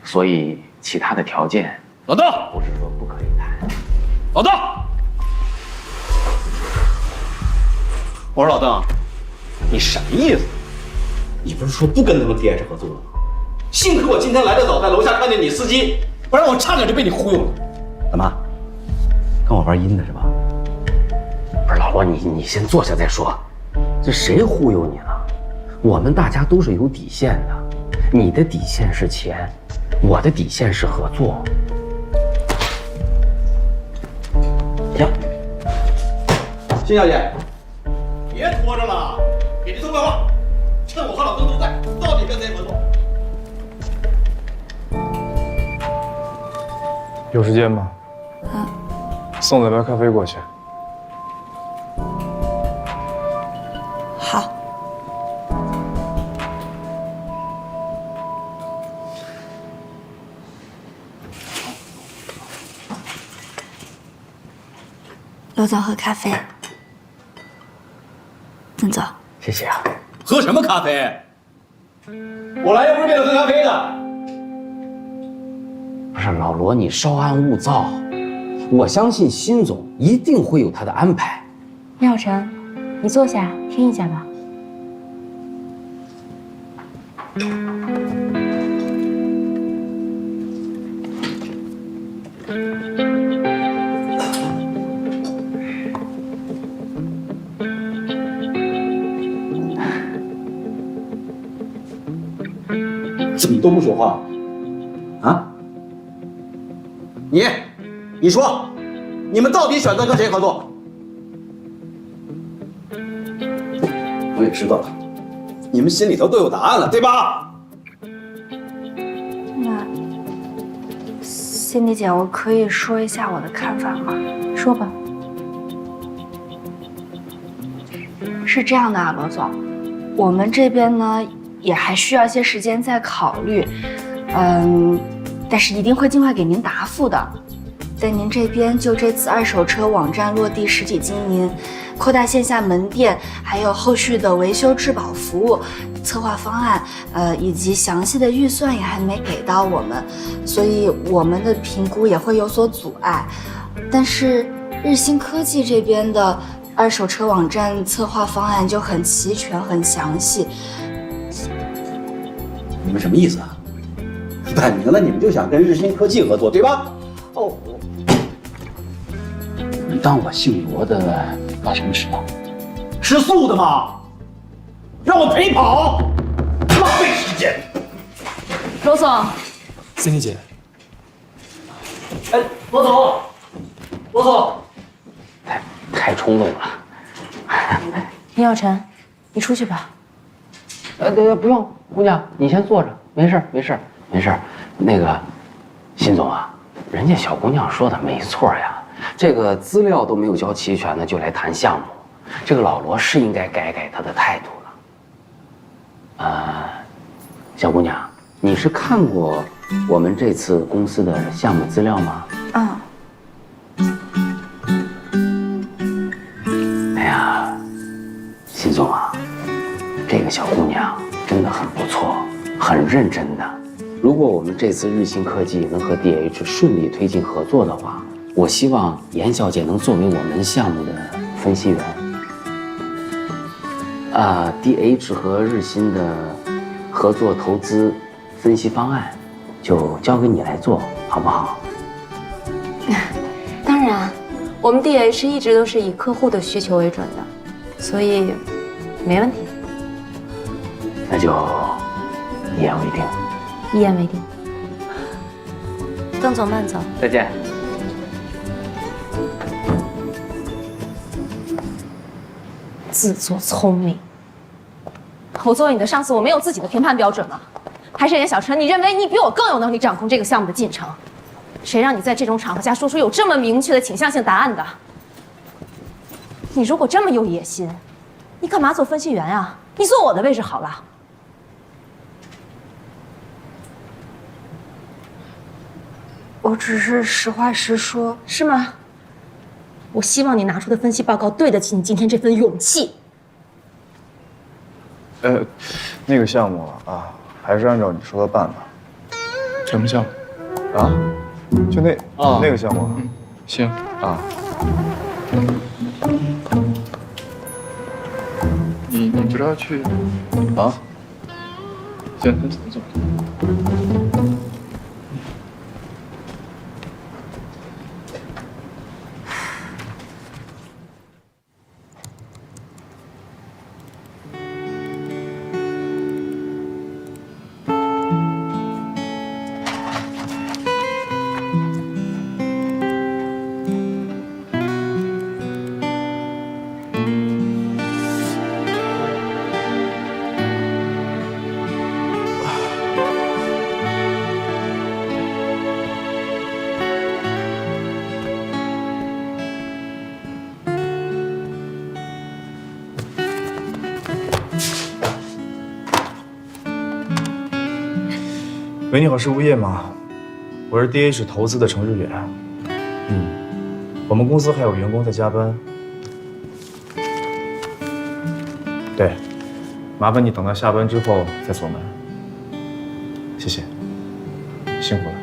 所以其他的条件，老邓，不是说不可以谈。老邓，我说老邓，你什么意思？你不是说不跟他们 DH 合作吗？幸亏我今天来得早，在楼下看见你司机，不然我差点就被你忽悠了。怎么，跟我玩阴的是吧？不是老罗，你先坐下再说。这谁忽悠你了？我们大家都是有底线的，你的底线是钱，我的底线是合作。行，辛小姐，别拖着了，给这通快话，趁我和老邓都在，到底跟谁合作？有时间吗？送2杯咖啡过去。好。刘总喝咖啡。邓总，谢谢啊。喝什么咖啡？我来又不是为了喝咖啡的。不是老罗，你稍安勿躁，我相信辛总一定会有他的安排。妙晨，你坐下听一下吧。怎么都不说话？啊？你说，你们到底选择跟谁合作？我也知道了，你们心里头都有答案了，对吧？那Cindy姐，我可以说一下我的看法吗？说吧。是这样的啊，罗总，我们这边呢也还需要一些时间再考虑，但是一定会尽快给您答复的。在您这边就这次二手车网站落地实体经营，扩大线下门店，还有后续的维修质保服务策划方案，以及详细的预算也还没给到我们，所以我们的评估也会有所阻碍。但是日新科技这边的二手车网站策划方案就很齐全、很详细。你们什么意思啊？摆明了你们就想跟日新科技合作，对吧？哦，你当我姓罗的干什么吃啊？吃素的吗？让我陪跑，浪费时间。罗总，Cindy 姐，哎，罗总，罗总，太冲动了。林小晨，你出去吧。对，不用，姑娘，你先坐着，没事没事没事。那个，辛总啊，人家小姑娘说的没错呀，这个资料都没有交齐全呢，就来谈项目，这个老罗是应该改改他的态度了。小姑娘，你是看过我们这次公司的项目资料吗？啊。哎呀，辛总啊，这个小姑娘真的很不错，很认真的。如果我们这次日新科技能和 DH 顺利推进合作的话，我希望严小姐能作为我们项目的分析员。DH 和日新的合作投资分析方案，就交给你来做，好不好？当然，我们 DH 一直都是以客户的需求为准的，所以没问题。那就一言为定。一言为定。邓总，慢走。再见。自作聪明。我作为你的上司，我没有自己的评判标准吗？还是严小晨，你认为你比我更有能力掌控这个项目的进程？谁让你在这种场合下说出有这么明确的倾向性答案的？你如果这么有野心，你干嘛做分析员啊？你坐我的位置好了。我只是实话实说，是吗？我希望你拿出的分析报告对得起你今天这份勇气。那个项目啊，还是按照你说的办吧。什么项目？啊？就那个项目。行啊。你不是要去？啊？行，走。喂，你好，是物业吗？我是 DH 投资的程志远。我们公司还有员工在加班。对，麻烦你等到下班之后再锁门。谢谢，辛苦了。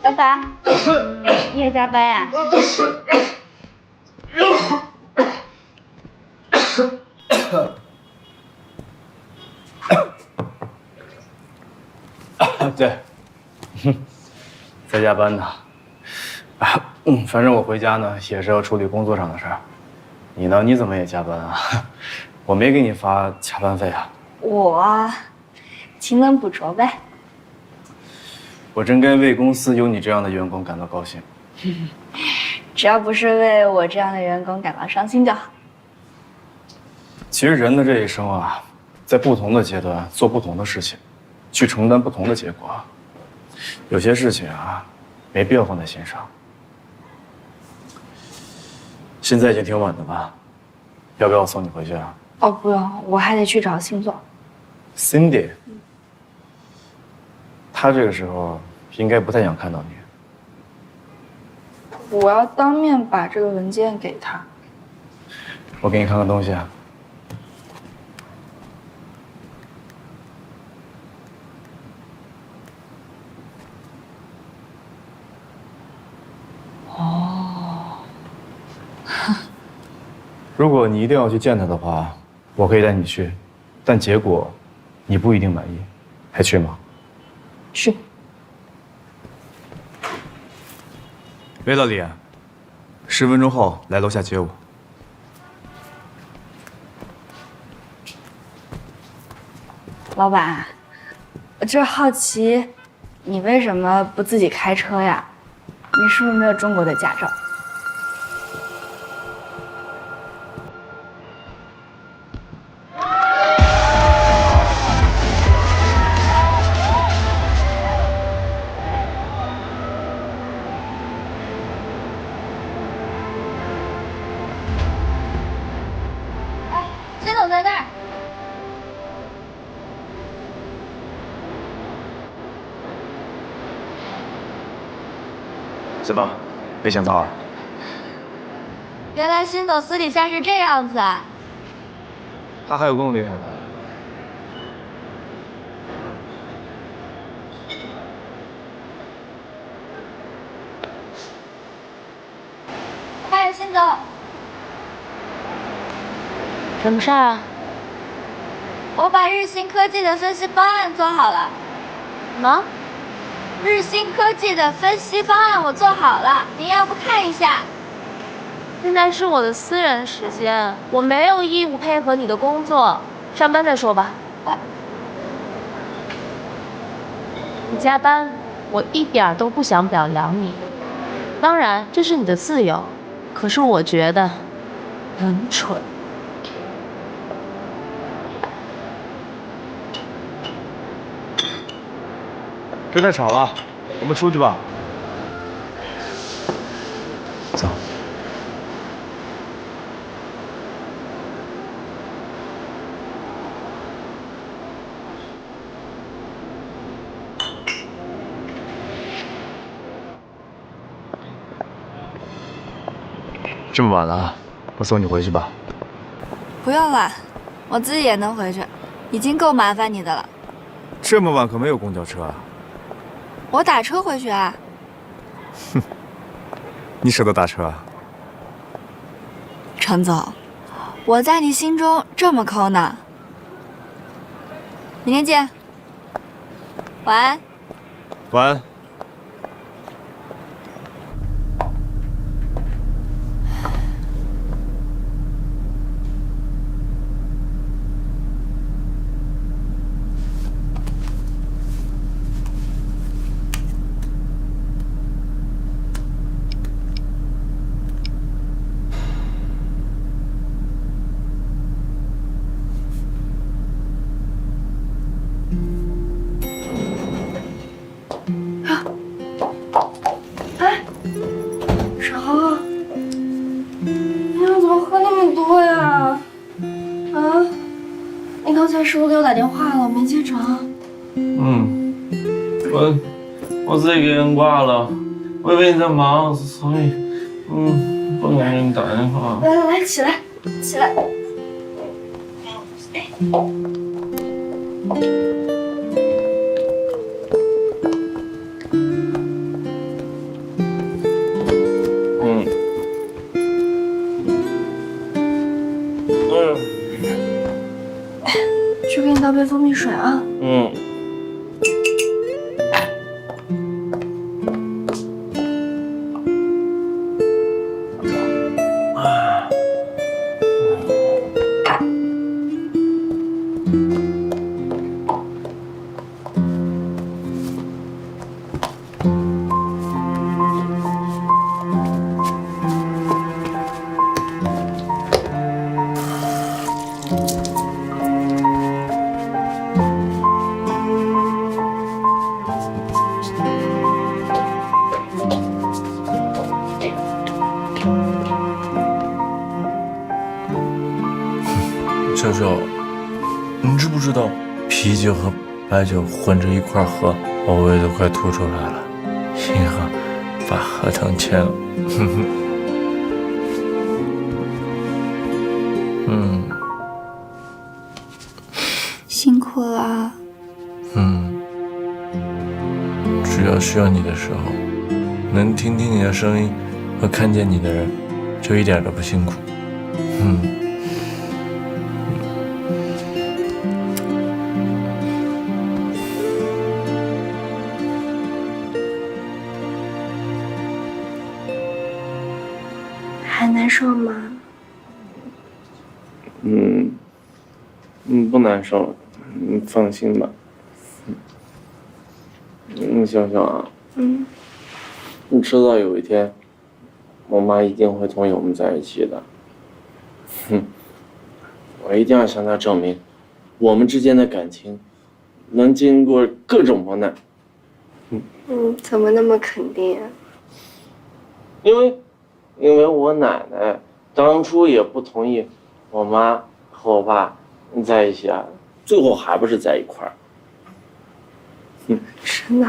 老板，你也加班呀？对，在加班呢。反正我回家呢也是要处理工作上的事儿。你呢？你怎么也加班啊？我没给你发加班费啊。我勤能补拙呗。我真该为公司有你这样的员工感到高兴。只要不是为我这样的员工感到伤心就好。其实人的这一生啊，在不同的阶段做不同的事情，去承担不同的结果。有些事情啊，没必要放在心上。现在已经挺晚的了，要不要我送你回去啊？哦，不用，我还得去找星座。Cindy，他这个时候应该不太想看到你。我要当面把这个文件给他。我给你看看东西啊。哦。如果你一定要去见他的话，我可以带你去，但结果你不一定满意，还去吗？去。喂，老李，10分钟后来楼下接我。老板，我就是好奇，你为什么不自己开车呀？你是不是没有中国的驾照？先走在那儿。怎么，没想到啊？原来新总私底下是这样子啊！他还有更厉害的。嗨，新总。什么事儿啊？我把日新科技的分析方案做好了。什么？日新科技的分析方案我做好了，您要不看一下？现在是我的私人时间，我没有义务配合你的工作，上班再说吧。你加班，我一点都不想表扬你。当然，这是你的自由，可是我觉得很蠢。这太吵了，我们出去吧。走。这么晚了，我送你回去吧。不用了，我自己也能回去，已经够麻烦你的了。这么晚可没有公交车啊。我打车回去啊。哼，你舍得打车啊？程总，我在你心中这么抠呢。明天见。晚安。晚安。是不是给我打电话了？没接成。我自己给人挂了，我以为你在忙，所以不敢给你打电话。来来来，起来，起来。酒，你知不知道啤酒和白酒混着一块喝，我胃都快吐出来了。幸好把合同签了。辛苦了。只要需要你的时候，能听听你的声音和看见你的人，就一点都不辛苦。还难受吗？不难受，你放心吧。小小啊，你迟早有一天，我妈一定会同意我们在一起的。我一定要向她证明，我们之间的感情能经过各种磨难。怎么那么肯定啊？因为我奶奶当初也不同意我妈和我爸在一起啊，最后还不是在一块儿。真的？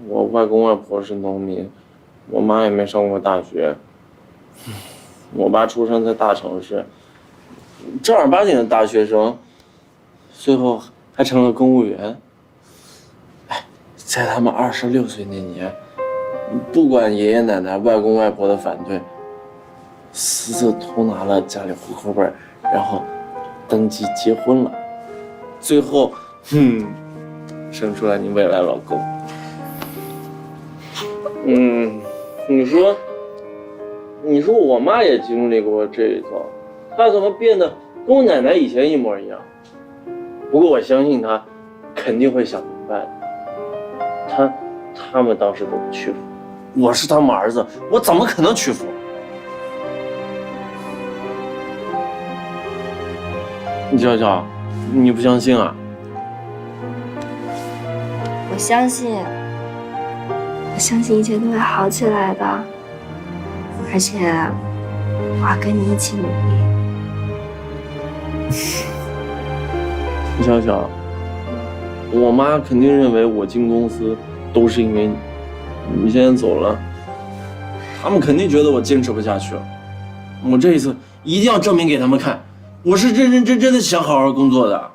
我外公外婆是农民，我妈也没上过大学，我爸出生在大城市，正儿八经的大学生，最后还成了公务员。在他们26岁那年，不管爷爷奶奶、外公外婆的反对，私自偷拿了家里户口本，然后登记结婚了，最后生出来你未来老公。你说我妈也经历过这一遭，她怎么变得跟我奶奶以前一模一样？不过我相信她肯定会想明白的。他们当时都不屈服，我是他们儿子，我怎么可能屈服？娇娇，你不相信啊？我相信一切都会好起来的，而且我要跟你一起努力。娇娇，我妈肯定认为我进公司都是因为你现在走了，他们肯定觉得我坚持不下去了。我这一次一定要证明给他们看，我是认认真真的想好好工作的。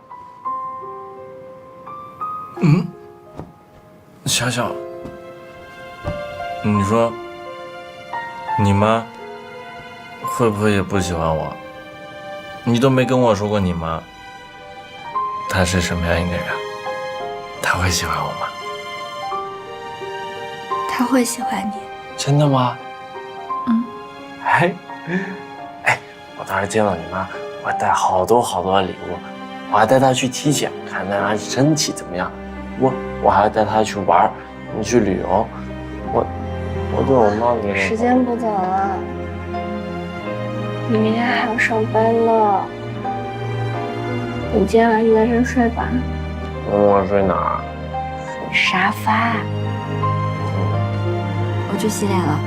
小小，你说你妈会不会也不喜欢我？你都没跟我说过你妈，她是什么样一个人？她会喜欢我吗？他会喜欢你。真的吗？我当时见到你妈，我带好多的礼物，我还带她去体检，看她身体怎么样。我还带她去玩，你去旅游。我对我妈没时间不早了，你明天还要上班呢。你今天晚上就在这睡吧。我睡哪儿？沙发。我去洗脸了。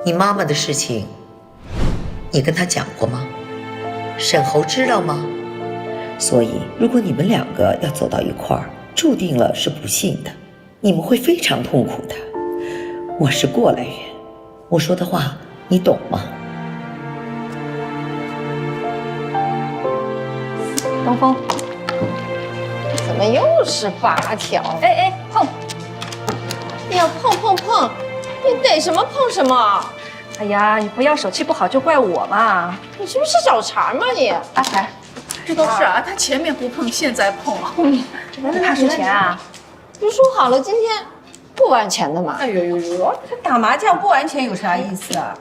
你妈妈的事情，你跟她讲过吗？沈侯知道吗？所以，如果你们两个要走到一块儿，注定了是不幸的，你们会非常痛苦的。我是过来人，我说的话你懂吗？东风，怎么又是8条？碰！哎呀，碰！你逮什么碰什么？哎呀，你不要手气不好就怪我嘛！你是不是找茬嘛你？阿才，这都是啊，他前面不碰，现在碰了。你怕输钱啊？不是说好了今天不玩钱的吗？哎呦，这打麻将不玩钱有啥意思啊？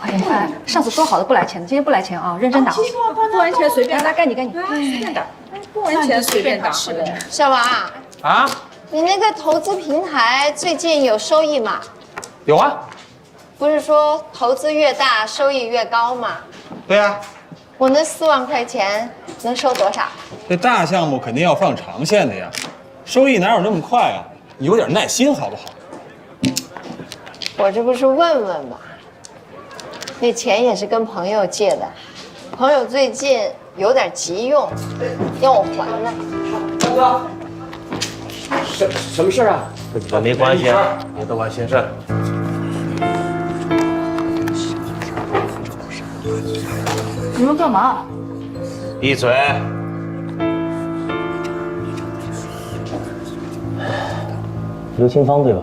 哎，上次说好的不来钱的，今天不来钱啊，认真打。不完钱随便来，该你该你，随便打，不完钱随便打。小王啊，你那个投资平台最近有收益吗？有啊。不是说投资越大收益越高吗？对啊，我那4万块钱能收多少？这大项目肯定要放长线的呀，收益哪有那么快啊？你有点耐心好不好？我这不是问问吗？那钱也是跟朋友借的，朋友最近有点急用，要我还呢。大哥，什么事啊？跟你们没关系，别多管闲事。你们干嘛？闭嘴！刘清芳对吧？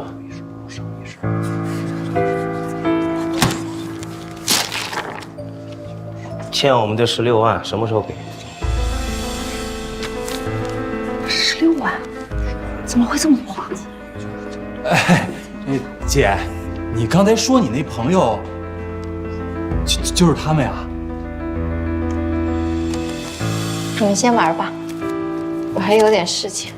欠我们的16万，什么时候给？16万？怎么会这么多啊？哎，姐，你刚才说你那朋友，就是他们呀？你们先玩吧，我还有点事情。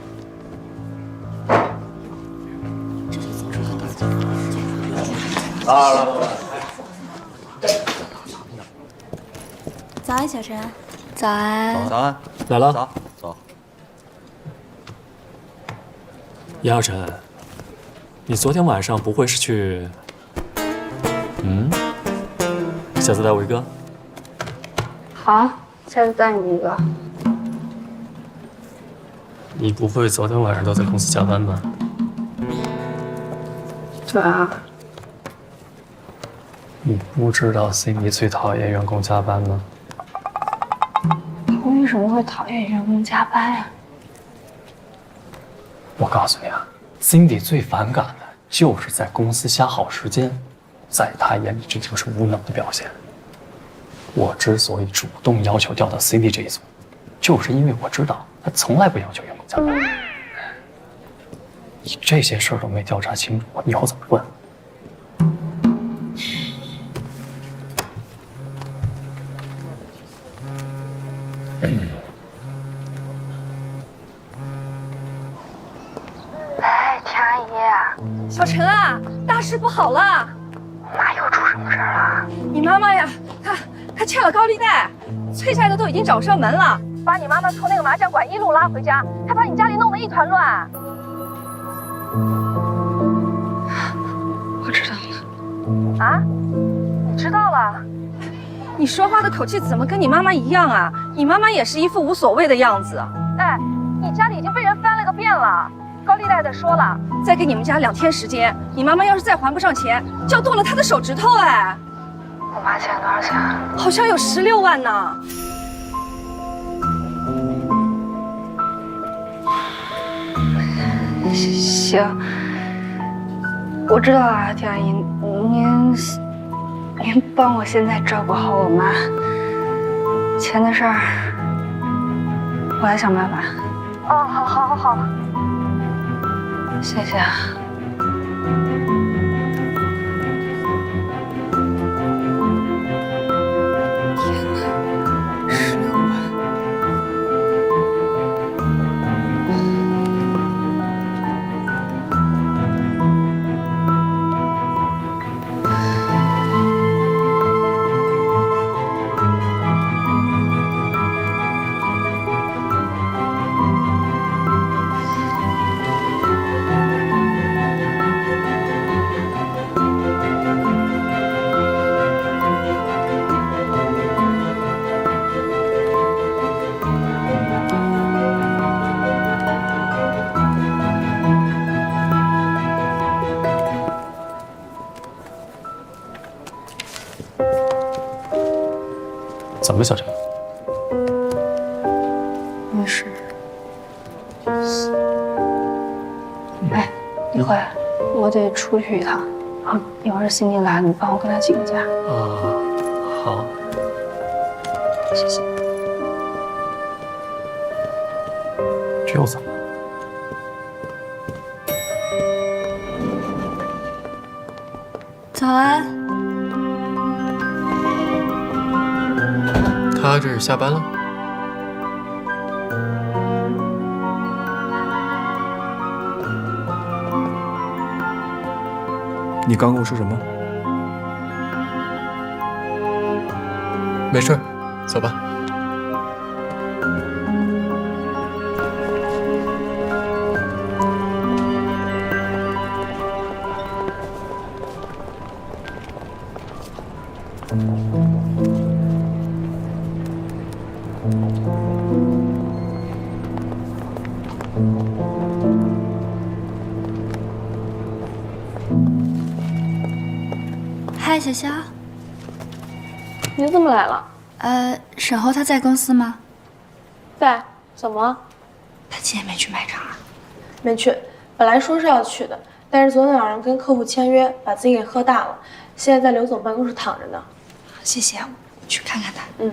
到了。早安，小陈。早安。早安。来了。走。杨小晨，你昨天晚上不会是去……下次带我一个。好，下次带你一个。你不会昨天晚上都在公司加班吧？对啊。你不知道 Cindy 最讨厌员工加班吗？我为什么会讨厌员工加班呀？我告诉你啊 ，Cindy 最反感的就是在公司瞎耗时间，在她眼里这就是无能的表现。我之所以主动要求调到 Cindy 这一组，就是因为我知道她从来不要求员工加班。你这些事儿都没调查清楚，我以后怎么问？哎，田阿姨，小陈啊，大事不好了！妈又出什么事儿了？你妈妈呀，她欠了高利贷，催债的都已经找上门了，把你妈妈从那个麻将馆一路拉回家，还把你家里弄得一团乱。我知道了。啊？你知道了？你说话的口气怎么跟你妈妈一样啊？你妈妈也是一副无所谓的样子。哎，你家里已经被人翻了个遍了。高利贷的说了，再给你们家2天时间，你妈妈要是再还不上钱，就要剁了她的手指头。哎，我妈欠多少钱？好像有16万呢。行，我知道了，田阿姨，您帮我现在照顾好我妈，钱的事儿我来想办法。哦，好。谢谢啊。天哪，16万！怎么了，小陈？没事。哎，你回来，我得出去一趟。一会儿辛迪来了，你帮我跟他请个假。好。谢谢。这又怎么了？早安。他这是下班了？你刚跟我说什么？没事，走吧。嗨，小肖，你怎么来了？沈侯他在公司吗？在。怎么？他今天没去卖场啊？没去，本来说是要去的，但是昨天晚上跟客户签约，把自己给喝大了，现在在刘总办公室躺着呢。谢谢，我去看看他。嗯。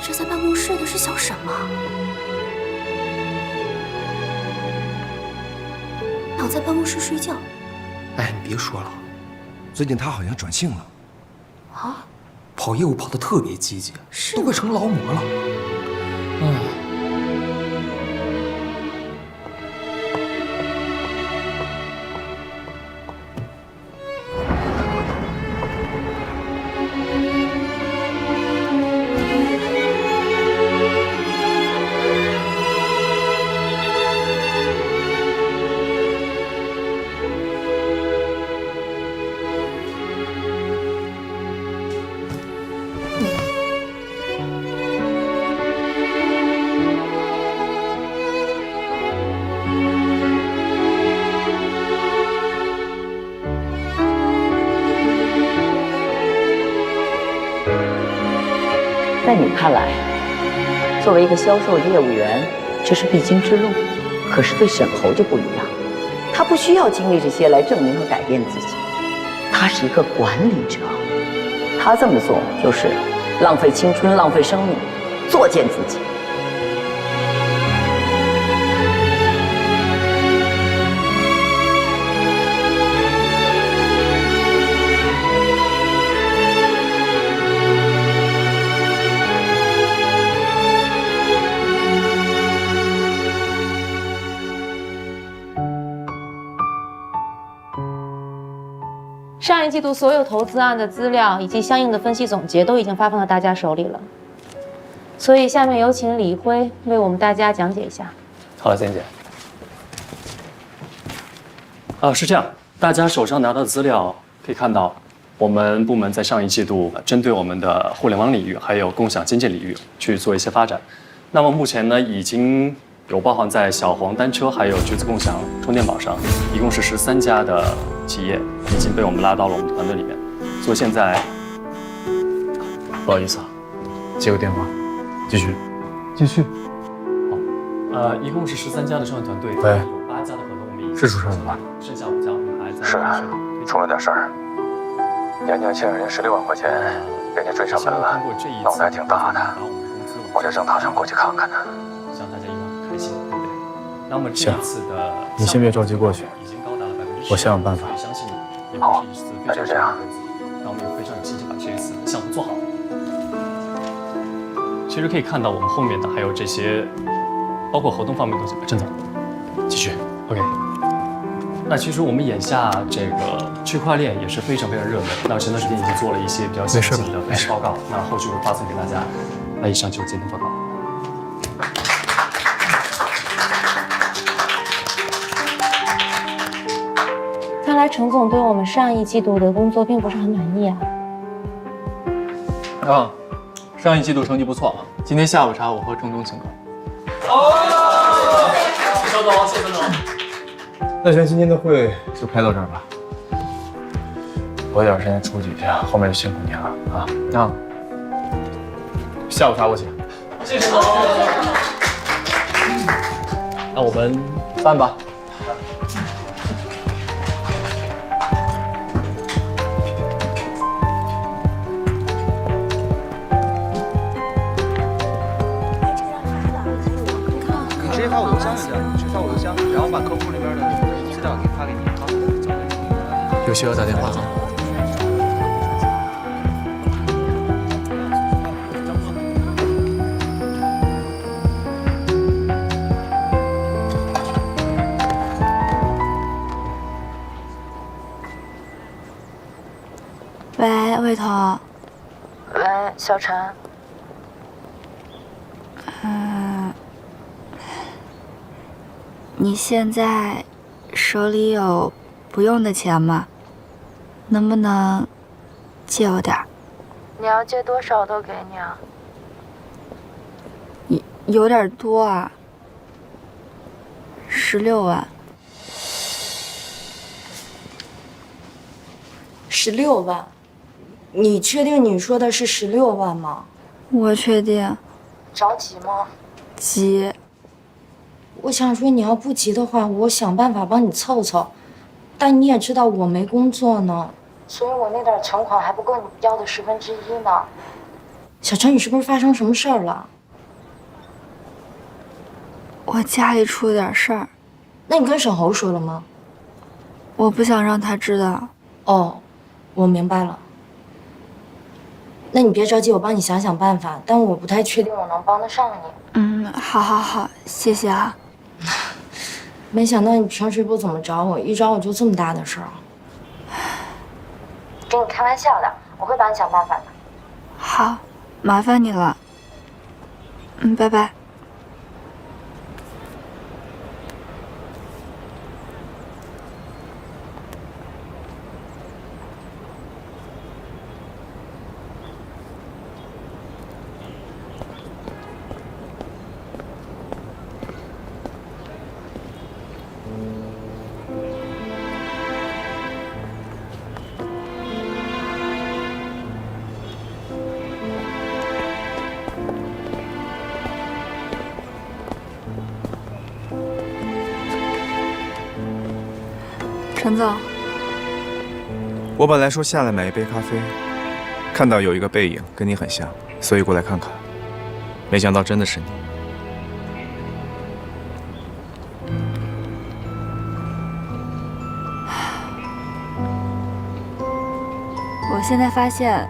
这在办公室的是小沈吗？躺在办公室睡觉。哎，你别说了，最近他好像转性了，啊？跑业务跑得特别积极，都快成劳模了。哎。在你看来，作为一个销售业务员，这是必经之路。可是对沈侯就不一样，他不需要经历这些来证明和改变自己。他是一个管理者，他这么做就是浪费青春、浪费生命，作践自己。上一季度所有投资案的资料以及相应的分析总结都已经发放到大家手里了，所以下面有请李辉为我们大家讲解一下。好了，仙姐。是这样，大家手上拿到的资料可以看到，我们部门在上一季度针对我们的互联网领域还有共享经济领域去做一些发展。那么目前呢，已经有包含在小黄单车还有橘子共享充电宝上，一共是13家的企业已经被我们拉到了我们团队里面。所以现在，不好意思啊，接个电话，继续。好，一共是13家的创业团队，喂，有8家的合同我们已经是出事了吧？剩下5家我们还在。是，出了点事儿。年年欠人16万块钱，给你追上门了，闹得还挺大的。我就正打算过去看看呢。希望大家一定开心，对不对？那么这一次的，你先别着急过去，我想想办法。相信你，好，那就这样。那我们也非常有信心把这一次项目做好。其实可以看到我们后面的还有这些，包括合同方面的东西。郑总，继续 ，OK。那其实我们眼下这个区块链也是非常热门。那前段时间已经做了一些比较详细的分析报告，那后续会发送给大家。那以上就是今天的报告。看来程总对我们上一季度的工作并不是很满意啊。上一季度成绩不错，今天下午茶我和程总请客。谢肖总，谢肖总。那咱今天的会就开到这儿吧。我有点时间出去一下，后面就辛苦你了啊。那下午茶我请。谢谢老师。那我们饭吧。你直接发我邮箱就行，直接发我邮箱，然后把客户那边的资料给发给你啊。有需要打电话吗？喂，魏彤。喂，小陈。你现在手里有不用的钱吗？能不能借我点儿？你要借多少都给你啊。有点多啊，16万。16万？你确定你说的是16万吗？我确定。着急吗？急。我想说，你要不急的话，我想办法帮你凑凑。但你也知道我没工作呢，所以我那点存款还不够你要的1/10呢。小陈，你是不是发生什么事儿了？我家里出了点事儿。那你跟沈侯说了吗？我不想让他知道。哦，我明白了。那你别着急，我帮你想想办法，但我不太确定我能帮得上你。好，谢谢啊。没想到你平时不怎么找我，一找我就这么大的事儿。跟你开玩笑的，我会帮你想办法的。好，麻烦你了。拜拜。陈总，我本来说下来买一杯咖啡，看到有一个背影跟你很像，所以过来看看。没想到真的是你。我现在发现，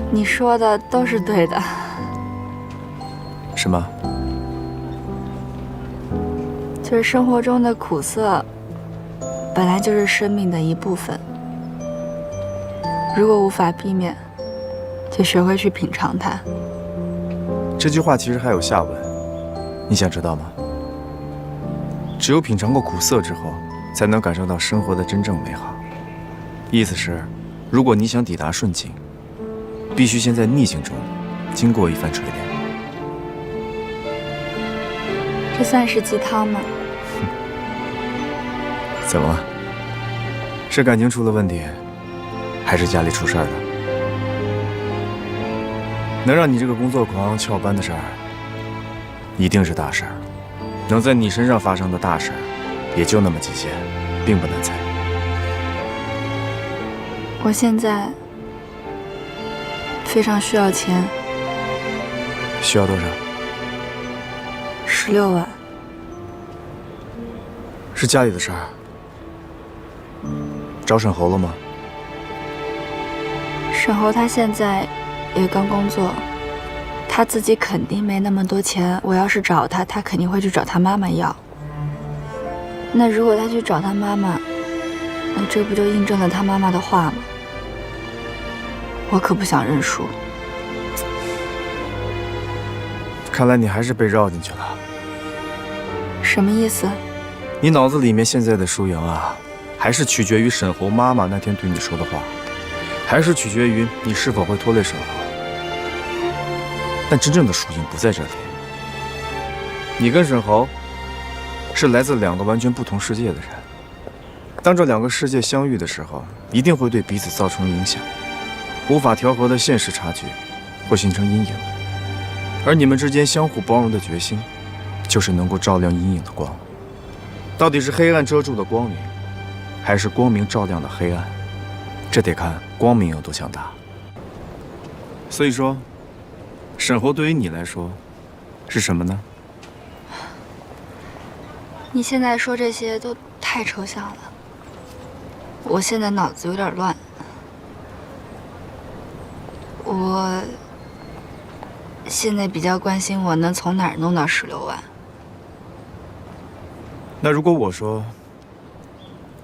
你说的都是对的。什么？就是生活中的苦涩，本来就是生命的一部分。如果无法避免，就学会去品尝它。这句话其实还有下文，你想知道吗？只有品尝过苦涩之后，才能感受到生活的真正美好。意思是，如果你想抵达顺境，必须先在逆境中经过一番锤炼。这算是鸡汤吗？怎么了？是感情出了问题，还是家里出事儿了？能让你这个工作狂翘班的事儿，一定是大事儿。能在你身上发生的大事儿，也就那么几件，并不难猜。我现在非常需要钱。需要多少？16万。是家里的事儿。找沈侯了吗？沈侯他现在也刚工作，他自己肯定没那么多钱。我要是找他，他肯定会去找他妈妈要。那如果他去找他妈妈，那这不就印证了他妈妈的话吗？我可不想认输。看来你还是被绕进去了。什么意思？你脑子里面现在的输赢啊，还是取决于沈侯妈妈那天对你说的话，还是取决于你是否会拖累沈侯。但真正的输赢不在这里。你跟沈侯是来自2个完全不同世界的人，当这两个世界相遇的时候，一定会对彼此造成影响，无法调和的现实差距会形成阴影，而你们之间相互包容的决心，就是能够照亮阴影的光。到底是黑暗遮住的光明，还是光明照亮的黑暗？这得看光明有多强大。所以说，沈侯对于你来说是什么呢？你现在说这些都太抽象了，我现在脑子有点乱。我现在比较关心我能从哪儿弄到16万。那如果我说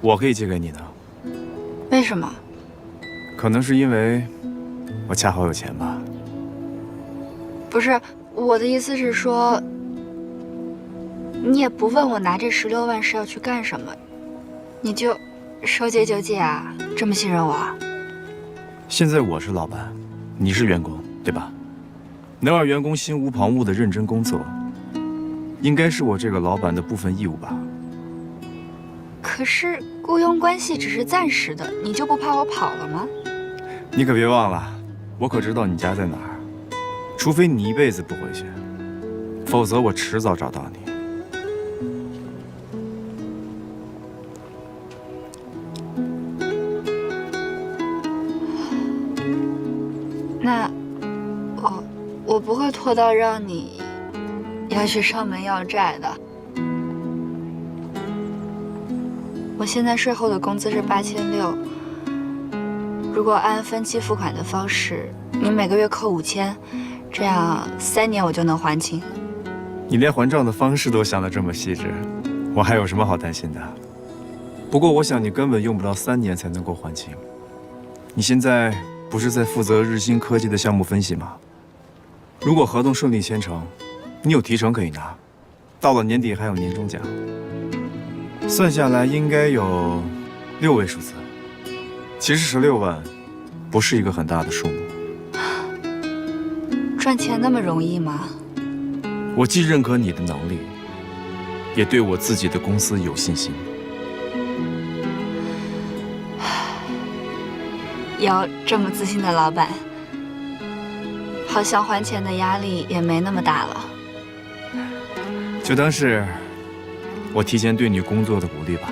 我可以借给你呢？为什么？可能是因为我恰好有钱吧。不是，我的意思是说，你也不问我拿这16万是要去干什么，你就说借就借啊？这么信任我啊？现在我是老板，你是员工，对吧？能让员工心无旁骛地认真工作，应该是我这个老板的部分义务吧？可是雇佣关系只是暂时的，你就不怕我跑了吗？你可别忘了，我可知道你家在哪儿。除非你一辈子不回去，否则我迟早找到你。那我不会拖到让你要去上门要债的。我现在税后的工资是8600，如果按分期付款的方式，你每个月扣5000，这样3年我就能还清。你连还账的方式都想得这么细致，我还有什么好担心的？不过我想你根本用不到3年才能够还清。你现在不是在负责日新科技的项目分析吗？如果合同顺利签成，你有提成可以拿，到了年底还有年终奖，算下来应该有6位数字。其实16万不是一个很大的数目。赚钱那么容易吗？我既认可你的能力，也对我自己的公司有信心。有这么自信的老板，好像还钱的压力也没那么大了。就当是我提前对你工作的鼓励吧。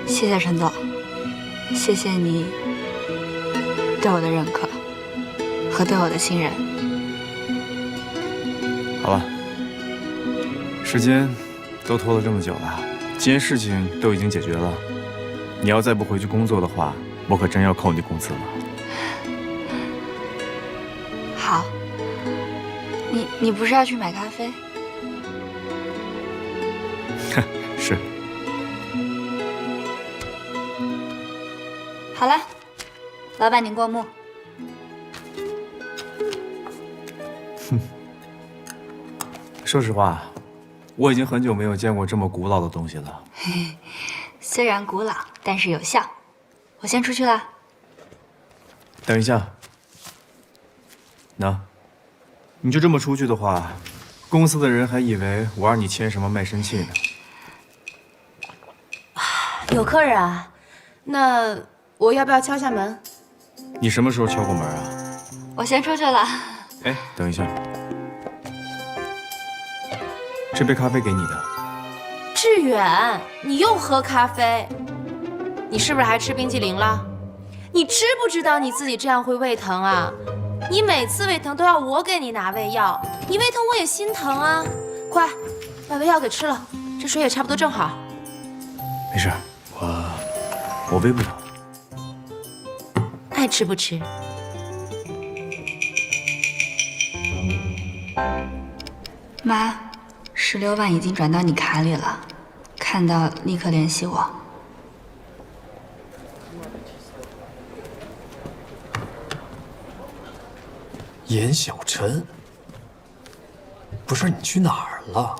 谢谢陈总，谢谢你对我的认可和对我的信任。好了，时间都拖了这么久了，既然事情都已经解决了，你要再不回去工作的话，我可真要扣你工资了。好，你不是要去买咖啡？是。好了，老板您过目。说实话，我已经很久没有见过这么古老的东西了。虽然古老，但是有效。我先出去了。等一下，那，你就这么出去的话，公司的人还以为我让你签什么卖身契呢。有客人啊？那我要不要敲下门？你什么时候敲过门啊？我先出去了。哎，等一下，这杯咖啡给你的。志远，你又喝咖啡？你是不是还吃冰淇淋了？你知不知道你自己这样会胃疼啊？你每次胃疼都要我给你拿胃药，你胃疼我也心疼啊！快，把胃药给吃了，这水也差不多正好。没事，我胃不疼。爱吃不吃？妈，16万已经转到你卡里了，看到立刻联系我。严小晨，不是你去哪儿了？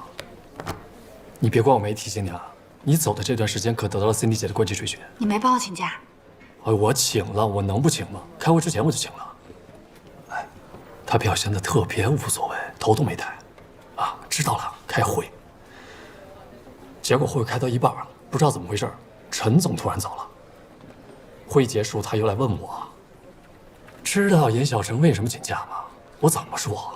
你别怪我没提醒你啊！你走的这段时间可得到了 Cindy 姐的关节水血。你没帮我请假？哎，我请了，我能不请吗？开会之前我就请了。哎，她表现的特别无所谓，头都没抬。啊，知道了，开会。结果会开到一半，不知道怎么回事，陈总突然走了。会议结束，他又来问我，知道严小成为什么请假吗？我怎么说？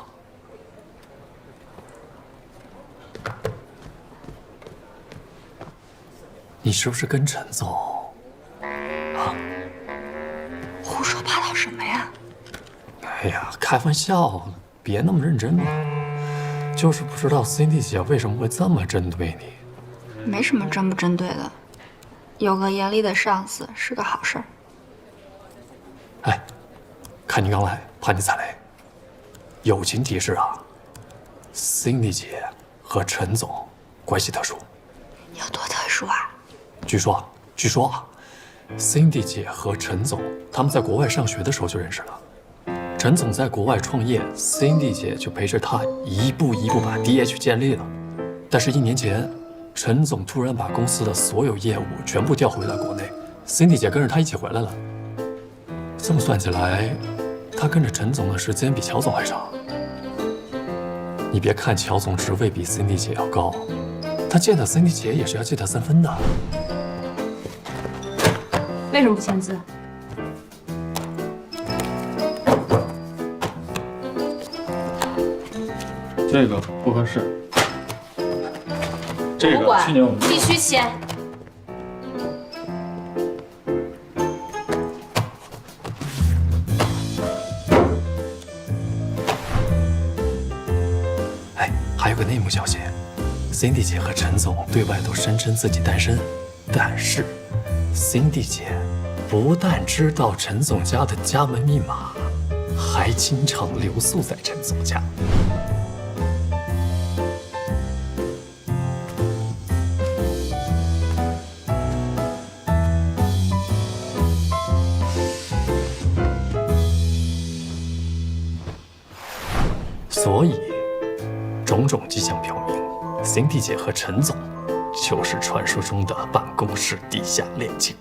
你是不是跟陈总？啊？胡说八道什么呀？哎呀，开玩笑，别那么认真嘛。就是不知道 Cindy 姐为什么会这么针对你。没什么针不针对的，有个严厉的上司是个好事儿。哎，看你刚来，怕你踩雷。友情提示啊 ，Cindy 姐和陈总关系特殊。有多特殊啊？据说啊 ，Cindy 姐和陈总他们在国外上学的时候就认识了。陈总在国外创业 ，Cindy 姐就陪着他一步一步把 DH 建立了。但是1年前，陈总突然把公司的所有业务全部调回了国内 ，Cindy 姐跟着他一起回来了。这么算起来，他跟着陈总的时间比乔总还长。你别看乔总职位比 Cindy 姐要高，他见到 Cindy 姐也是要见他3分的。为什么不签字？这个不合适。这个去年我们必须签。哎，还有个内幕消息 ，Cindy 姐和陈总对外都声称自己单身，但是 Cindy 姐不但知道陈总家的家门密码，还经常留宿在陈总家。所以，种种迹象表明，Cindy 姐和陈总就是传说中的办公室地下恋情。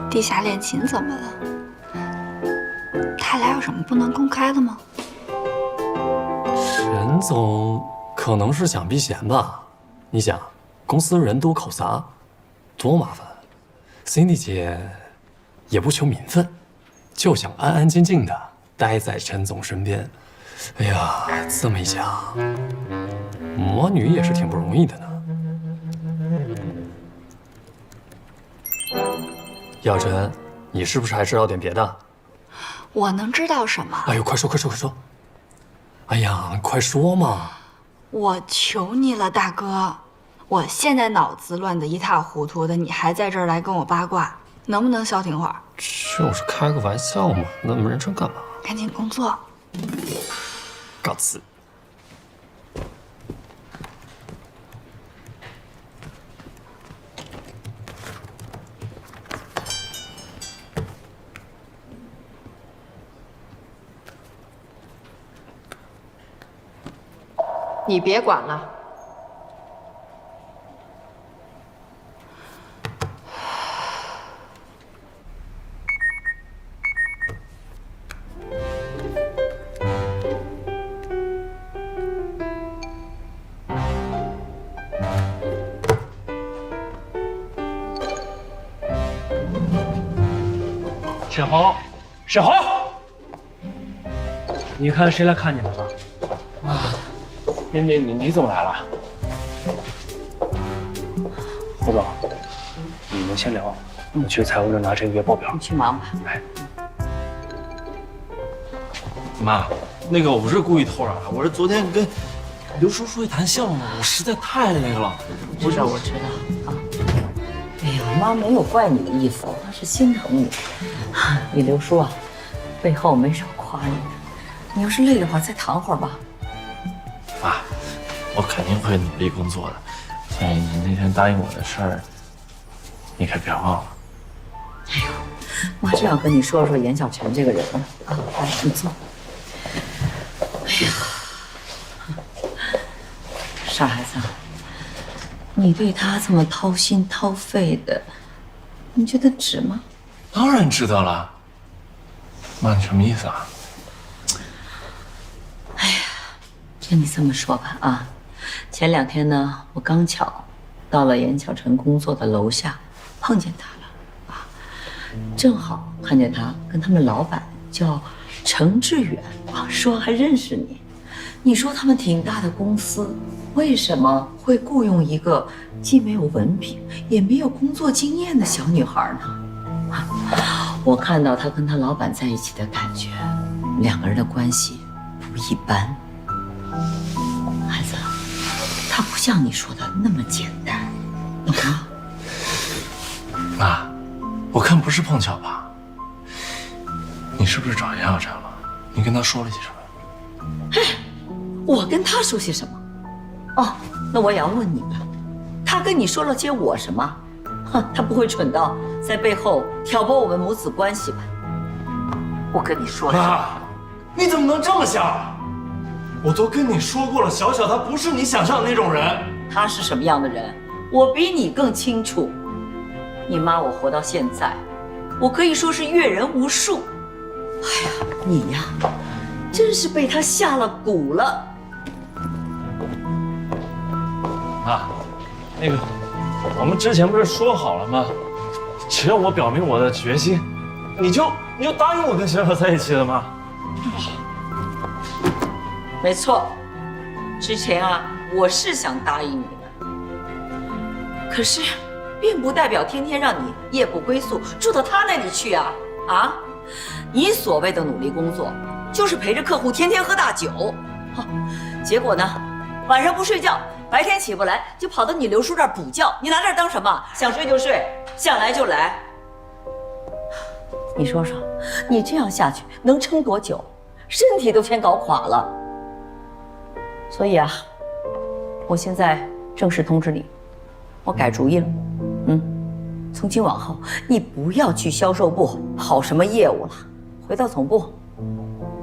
地下恋情怎么了？他俩有什么不能公开的吗？陈总可能是想避嫌吧？你想，公司人多口杂，多麻烦。Cindy 姐也不求名分，就想安安静静的待在陈总身边。哎呀，这么一想，魔女也是挺不容易的呢。耀晨，你是不是还知道点别的？我能知道什么？哎呦，快说快说快说！哎呀，快说嘛！我求你了，大哥，我现在脑子乱得一塌糊涂的，你还在这儿来跟我八卦，能不能消停会儿？就是开个玩笑嘛，那么认真干嘛？赶紧工作。告辞。你别管了。沈红，沈红，你看谁来看你来了？啊，你怎么来了？胡总，你们先聊，我去财务那拿这个月报表。你去忙吧。哎，妈，那个我不是故意偷懒的，我是昨天跟刘叔出去谈项目，我实在太累了。我知道啊。哎呀，妈没有怪你的意思，妈是心疼你。你刘叔啊，背后没少夸你。你要是累的话，再躺会儿吧。妈，我肯定会努力工作的。哎，你那天答应我的事儿，你可别忘了。哎呦，妈正要跟你说说严小泉这个人呢。啊，来，你坐。哎呀，傻孩子，你对他这么掏心掏肺的，你觉得值吗？当然知道了。妈，你什么意思啊？哎呀，就你这么说吧啊，前2天呢，我刚巧到了严小晨工作的楼下，碰见他了啊，正好看见他跟他们老板叫程志远啊，说还认识你。你说他们挺大的公司，为什么会雇佣一个既没有文凭也没有工作经验的小女孩呢？啊，我看到他跟他老板在一起的感觉，2个人的关系不一般。孩子，他不像你说的那么简单，懂吗？妈，我看不是碰巧吧？你是不是找严小晨了？你跟他说了些什么？哎，我跟他说些什么？哦，那我也要问你了，他跟你说了些我什么？哼，他不会蠢到在背后挑拨我们母子关系吧？我跟你说什么？妈，你怎么能这么想？我都跟你说过了，小小他不是你想象的那种人。他是什么样的人，我比你更清楚。你妈我活到现在，我可以说是阅人无数。哎呀，你呀，真是被他下了蛊了。妈，那个，我们之前不是说好了吗？只要我表明我的决心，你就答应我跟小小在一起了吗？没错，之前啊，我是想答应你的，可是，并不代表天天让你夜不归宿，住到他那里去啊！啊，你所谓的努力工作，就是陪着客户天天喝大酒，结果呢，晚上不睡觉，白天起不来，就跑到你刘叔这儿补觉。你拿这儿当什么？想睡就睡，想来就来。你说说，你这样下去能撑多久？身体都先搞垮了。所以啊，我现在正式通知你，我改主意了。从今往后，你不要去销售部跑什么业务了，回到总部，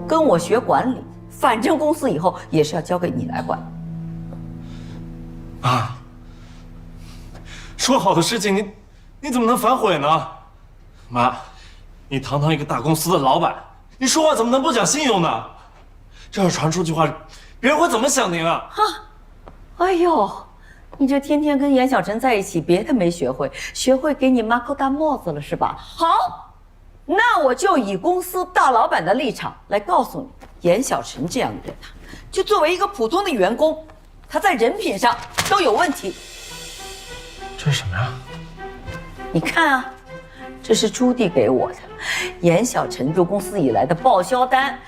跟我学管理。反正公司以后也是要交给你来管。妈，说好的事情，你怎么能反悔呢？妈，你堂堂一个大公司的老板，你说话怎么能不讲信用呢？这要传出去话，别人会怎么想您啊？哎呦，你这天天跟严小晨在一起，别的没学会，学会给你妈扣大帽子了是吧？好，那我就以公司大老板的立场来告诉你，严小晨这样的人，就作为一个普通的员工，他在人品上都有问题。这是什么呀？你看啊，这是朱棣给我的，严小晨入公司以来的报销单，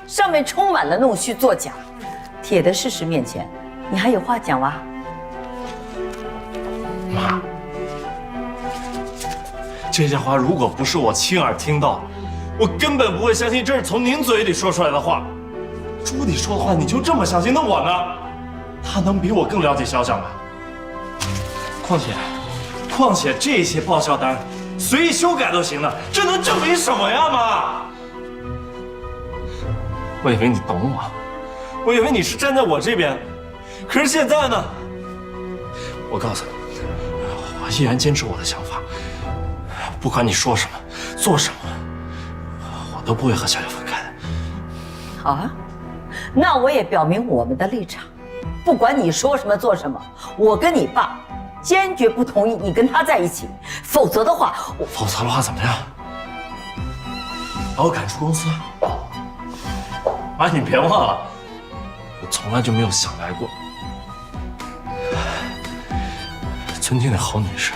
上面充满了弄虚作假。铁的事实面前，你还有话讲哇？妈，这些话如果不是我亲耳听到，我根本不会相信这是从您嘴里说出来的话。朱棣说的话你就这么相信，那我呢？他能比我更了解小小吗？况且这些报销单随意修改都行的，这能证明什么呀，妈？我以为你懂我，我以为你是站在我这边，可是现在呢？我告诉你，我依然坚持我的想法，不管你说什么、做什么，我都不会和小小分开的。好啊，那我也表明我们的立场，不管你说什么做什么，我跟你爸坚决不同意你跟他在一起，否则的话，怎么样？把我赶出公司？妈，你别忘了，我从来就没有想来过。尊敬的侯女士，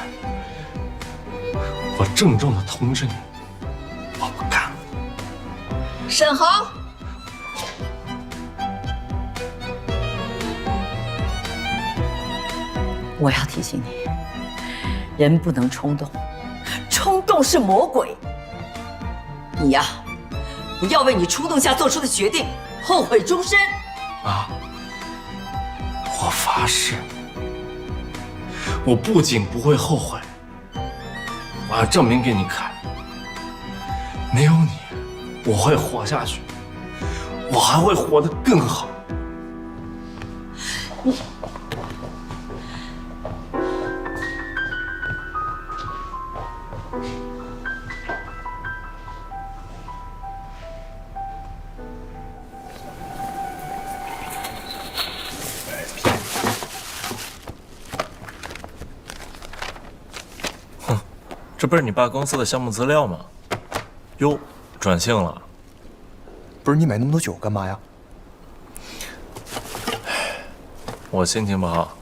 我郑重的通知你，我不干了。沈恒，我要提醒你，人不能冲动，冲动是魔鬼。你呀，不要为你冲动下做出的决定后悔终身。妈，我发誓，我不仅不会后悔，我要证明给你看，没有你，我会活下去，我还会活得更好。你。这不是你爸公司的项目资料吗？哟，转性了。不是你买那么多酒干嘛呀？我心情不好，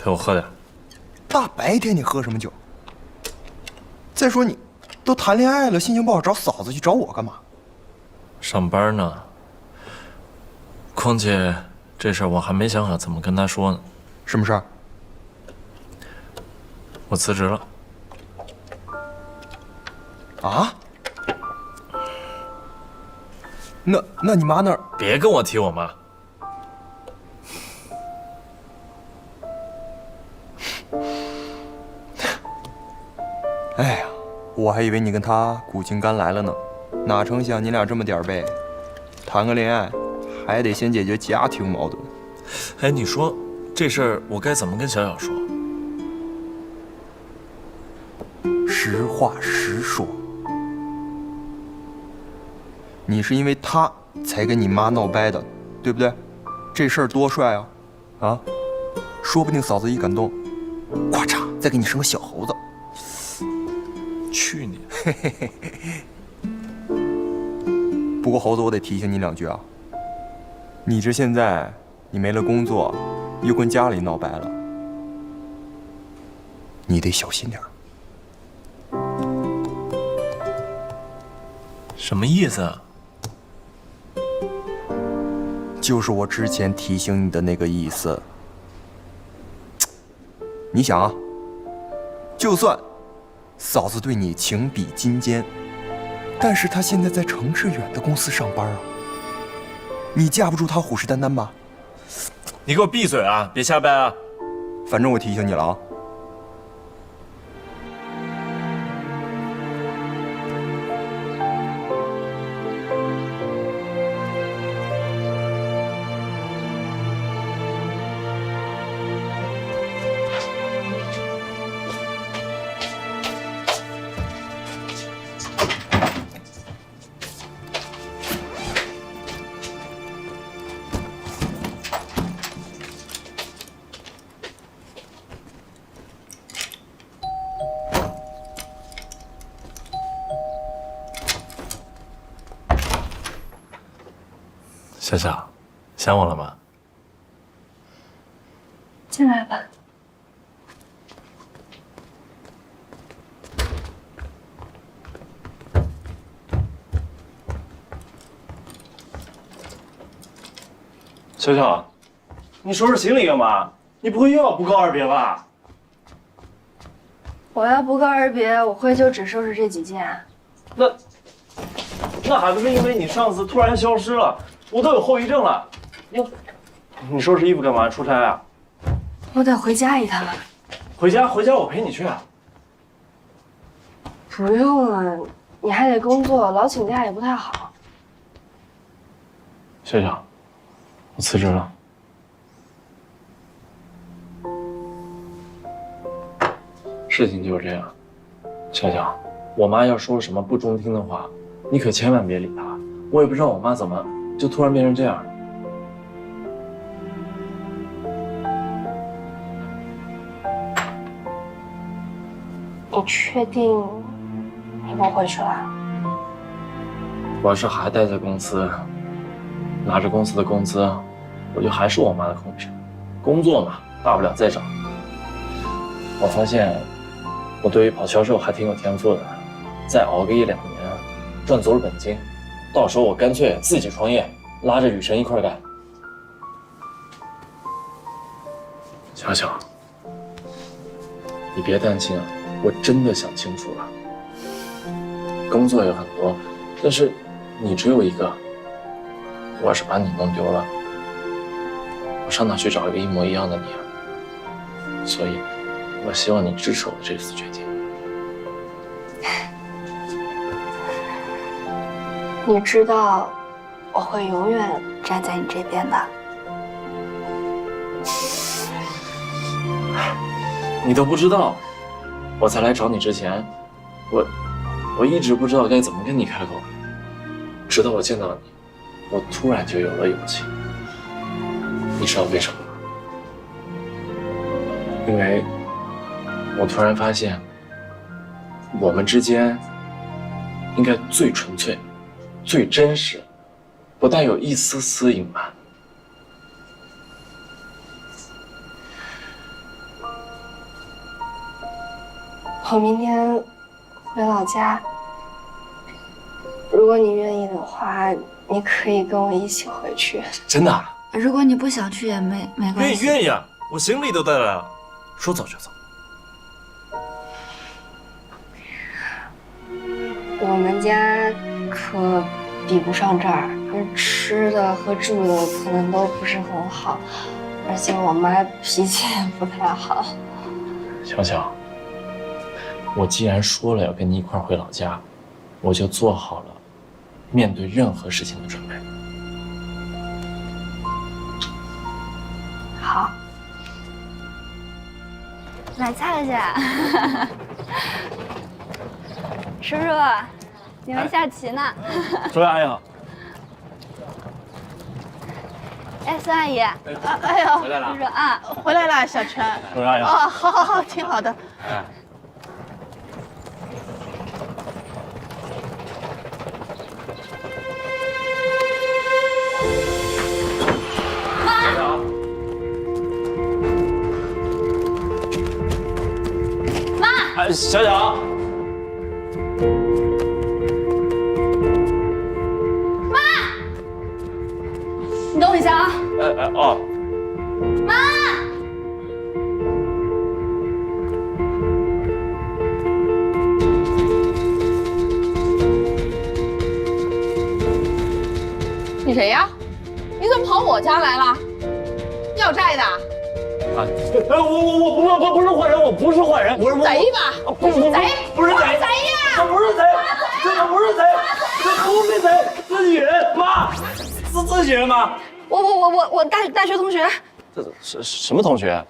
陪我喝点。大白天你喝什么酒？再说你都谈恋爱了，心情不好找嫂子去找我干嘛？上班呢。况且这事儿我还没想好怎么跟他说呢。什么事儿？我辞职了。啊？那你妈那儿……别跟我提我妈。哎呀，我还以为你跟他苦尽甘来了呢，哪成想你俩这么点儿背，谈个恋爱还得先解决家庭矛盾。哎，你说这事儿我该怎么跟小小说？实话实说，你是因为他才跟你妈闹掰的，对不对？这事儿多帅啊！啊，说不定嫂子一感动，咵嚓再给你生个小猴子。去你！不过猴子，我得提醒你2句啊。你这现在你没了工作，又跟家里闹掰了，你得小心点儿。什么意思啊？就是我之前提醒你的那个意思。你想啊，就算嫂子对你情比金坚，但是她现在在城市远的公司上班啊，你架不住她虎视眈眈吧？你给我闭嘴啊！别瞎掰啊！反正我提醒你了啊。小小，想我了吗？进来吧。小小，你收拾行李干嘛？你不会又要不告而别吧？我要不告而别，我会就只收拾这几件。那还不是因为你上次突然消失了，我都有后遗症了。你收拾衣服干嘛？出差啊？我得回家一趟。回家我陪你去啊。不用了，你还得工作，老请假也不太好。小小，我辞职了。事情就是这样，小小，我妈要说什么不中听的话，你可千万别理她。我也不知道我妈怎么就突然变成这样。你确定你不回去了？我要是还待在公司，拿着公司的工资，我就还是我妈的空瓶。工作嘛，大不了再找。我发现我对于跑销售还挺有天赋的，再熬个1-2年，赚足了本金，到时候我干脆自己创业，拉着雨辰一块干。小小，你别担心啊，我真的想清楚了。工作有很多，但是你只有一个。我要是把你弄丢了，我上哪去找一个一模一样的你啊？所以，我希望你支持我这次决定。你知道，我会永远站在你这边的。你都不知道，我在来找你之前，我一直不知道该怎么跟你开口，直到我见到你，我突然就有了勇气。你知道为什么吗？因为我突然发现，我们之间应该最纯粹、最真实，不带有一丝丝隐瞒。我明天回老家，如果你愿意的话，你可以跟我一起回去。真的啊？如果你不想去也没关系。愿意啊，我行李都带来了，说走就走。我们家可比不上这儿，吃的和住的可能都不是很好，而且我妈脾气也不太好。小小，我既然说了要跟你一块儿回老家，我就做好了面对任何事情的准备。好，来菜去。叔叔，你们下棋呢？周阿姨好。哎，孙阿姨。哎呦，回来了。叔叔啊，回来了，小陈。周阿姨好。哦，好好好，挺好的。哎。妈。小小。你等我一下啊！哦。妈！你谁呀？你怎么跑我家来了？要债的？啊！我不是坏人，我不是坏人，我是贼吧？不是贼，不是贼呀！这不是贼，这不是贼，这不是贼，自己人，妈，自己人吗？我大学同学。这是什么同学？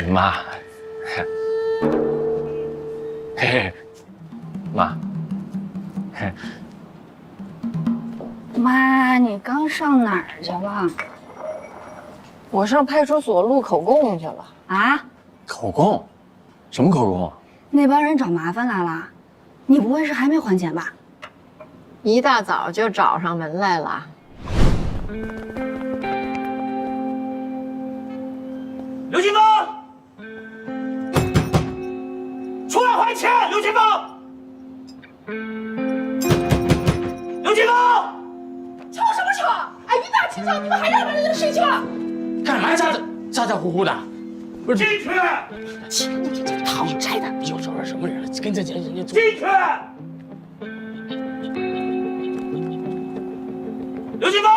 妈，嘿嘿，妈，嘿。妈，你刚上哪儿去了？我上派出所录口供去了。啊？口供？什么口供？那帮人找麻烦来了，你不会是还没还钱吧？一大早就找上门来了。刘金峰，出来还钱！刘金峰，刘金峰，吵什么吵？哎，一大清早你们还让人睡觉？干嘛咋呼呼的？不是进去！这讨债的，有这是什么人？跟这人家进去！刘金峰，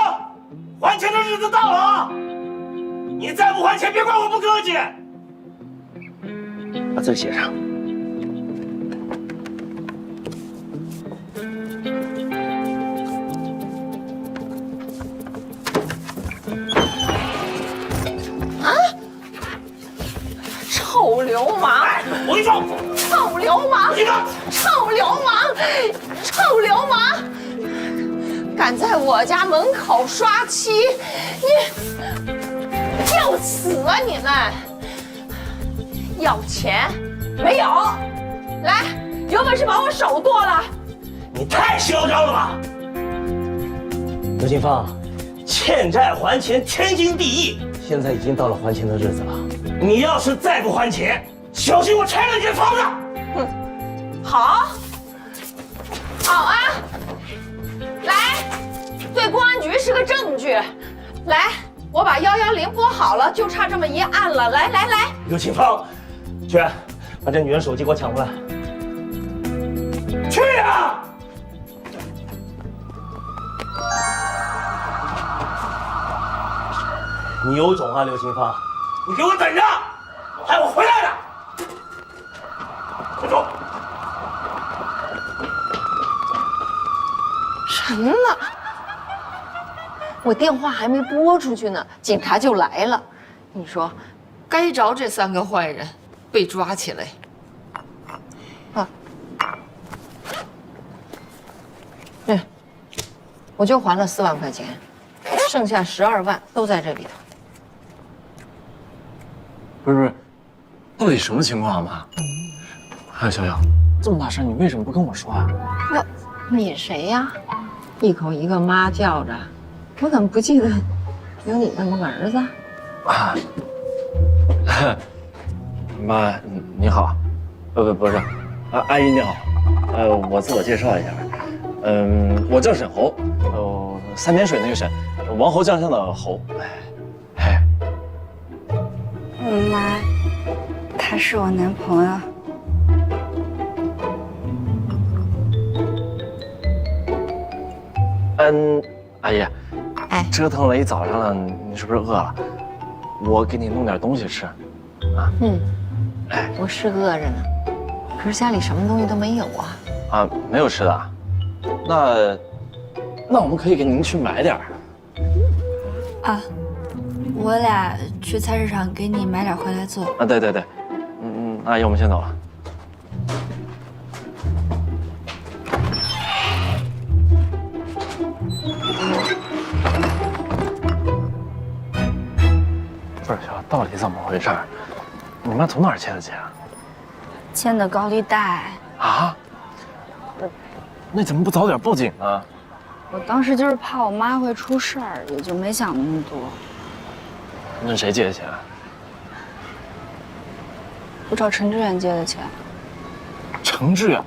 还钱的日子到了啊！你再不还钱，别怪我不客气。把字写上。啊！臭流氓！我跟你说，臭流氓！臭流氓！臭流氓！敢在我家门口刷漆，你要死啊你们！要钱没有？来，有本事把我手剁了！你太嚣张了吧！刘金芳，欠债还钱天经地义，现在已经到了还钱的日子了。你要是再不还钱，小心我拆了你的房子！哼，好，好啊！来，对公安局是个证据。来，我把110拨好了，就差这么一按了。来来来，刘清芳，去把这女人手机给我抢过来。去呀！你有种啊，刘清芳！你给我等着，害我回来了！快走！什么呢？我电话还没拨出去呢，警察就来了。你说，该着这3个坏人被抓起来。啊，对，我就还了4万块钱，剩下12万都在这里头。不是，到底什么情况啊，妈？还有小小，这么大事，你为什么不跟我说啊？你谁呀？一口一个妈叫着，我怎么不记得有你那么个儿子？啊，妈，你好，不是，阿姨你好，我自我介绍一下，我叫沈侯，三点水那个沈，王侯将相的侯，妈，他是我男朋友。阿姨，折腾了一早上了，你是不是饿了？我给你弄点东西吃，啊？我是饿着呢，可是家里什么东西都没有啊。啊，没有吃的啊？那我们可以给您去买点儿。啊，我俩去菜市场给你买点回来做。啊，对，阿姨，我们先走了。不是小，到底怎么回事？你妈从哪儿借的钱啊？欠的高利贷啊？那怎么不早点报警呢？我当时就是怕我妈会出事儿，也就没想那么多。问谁借的钱？我找陈志远借的钱。程志远，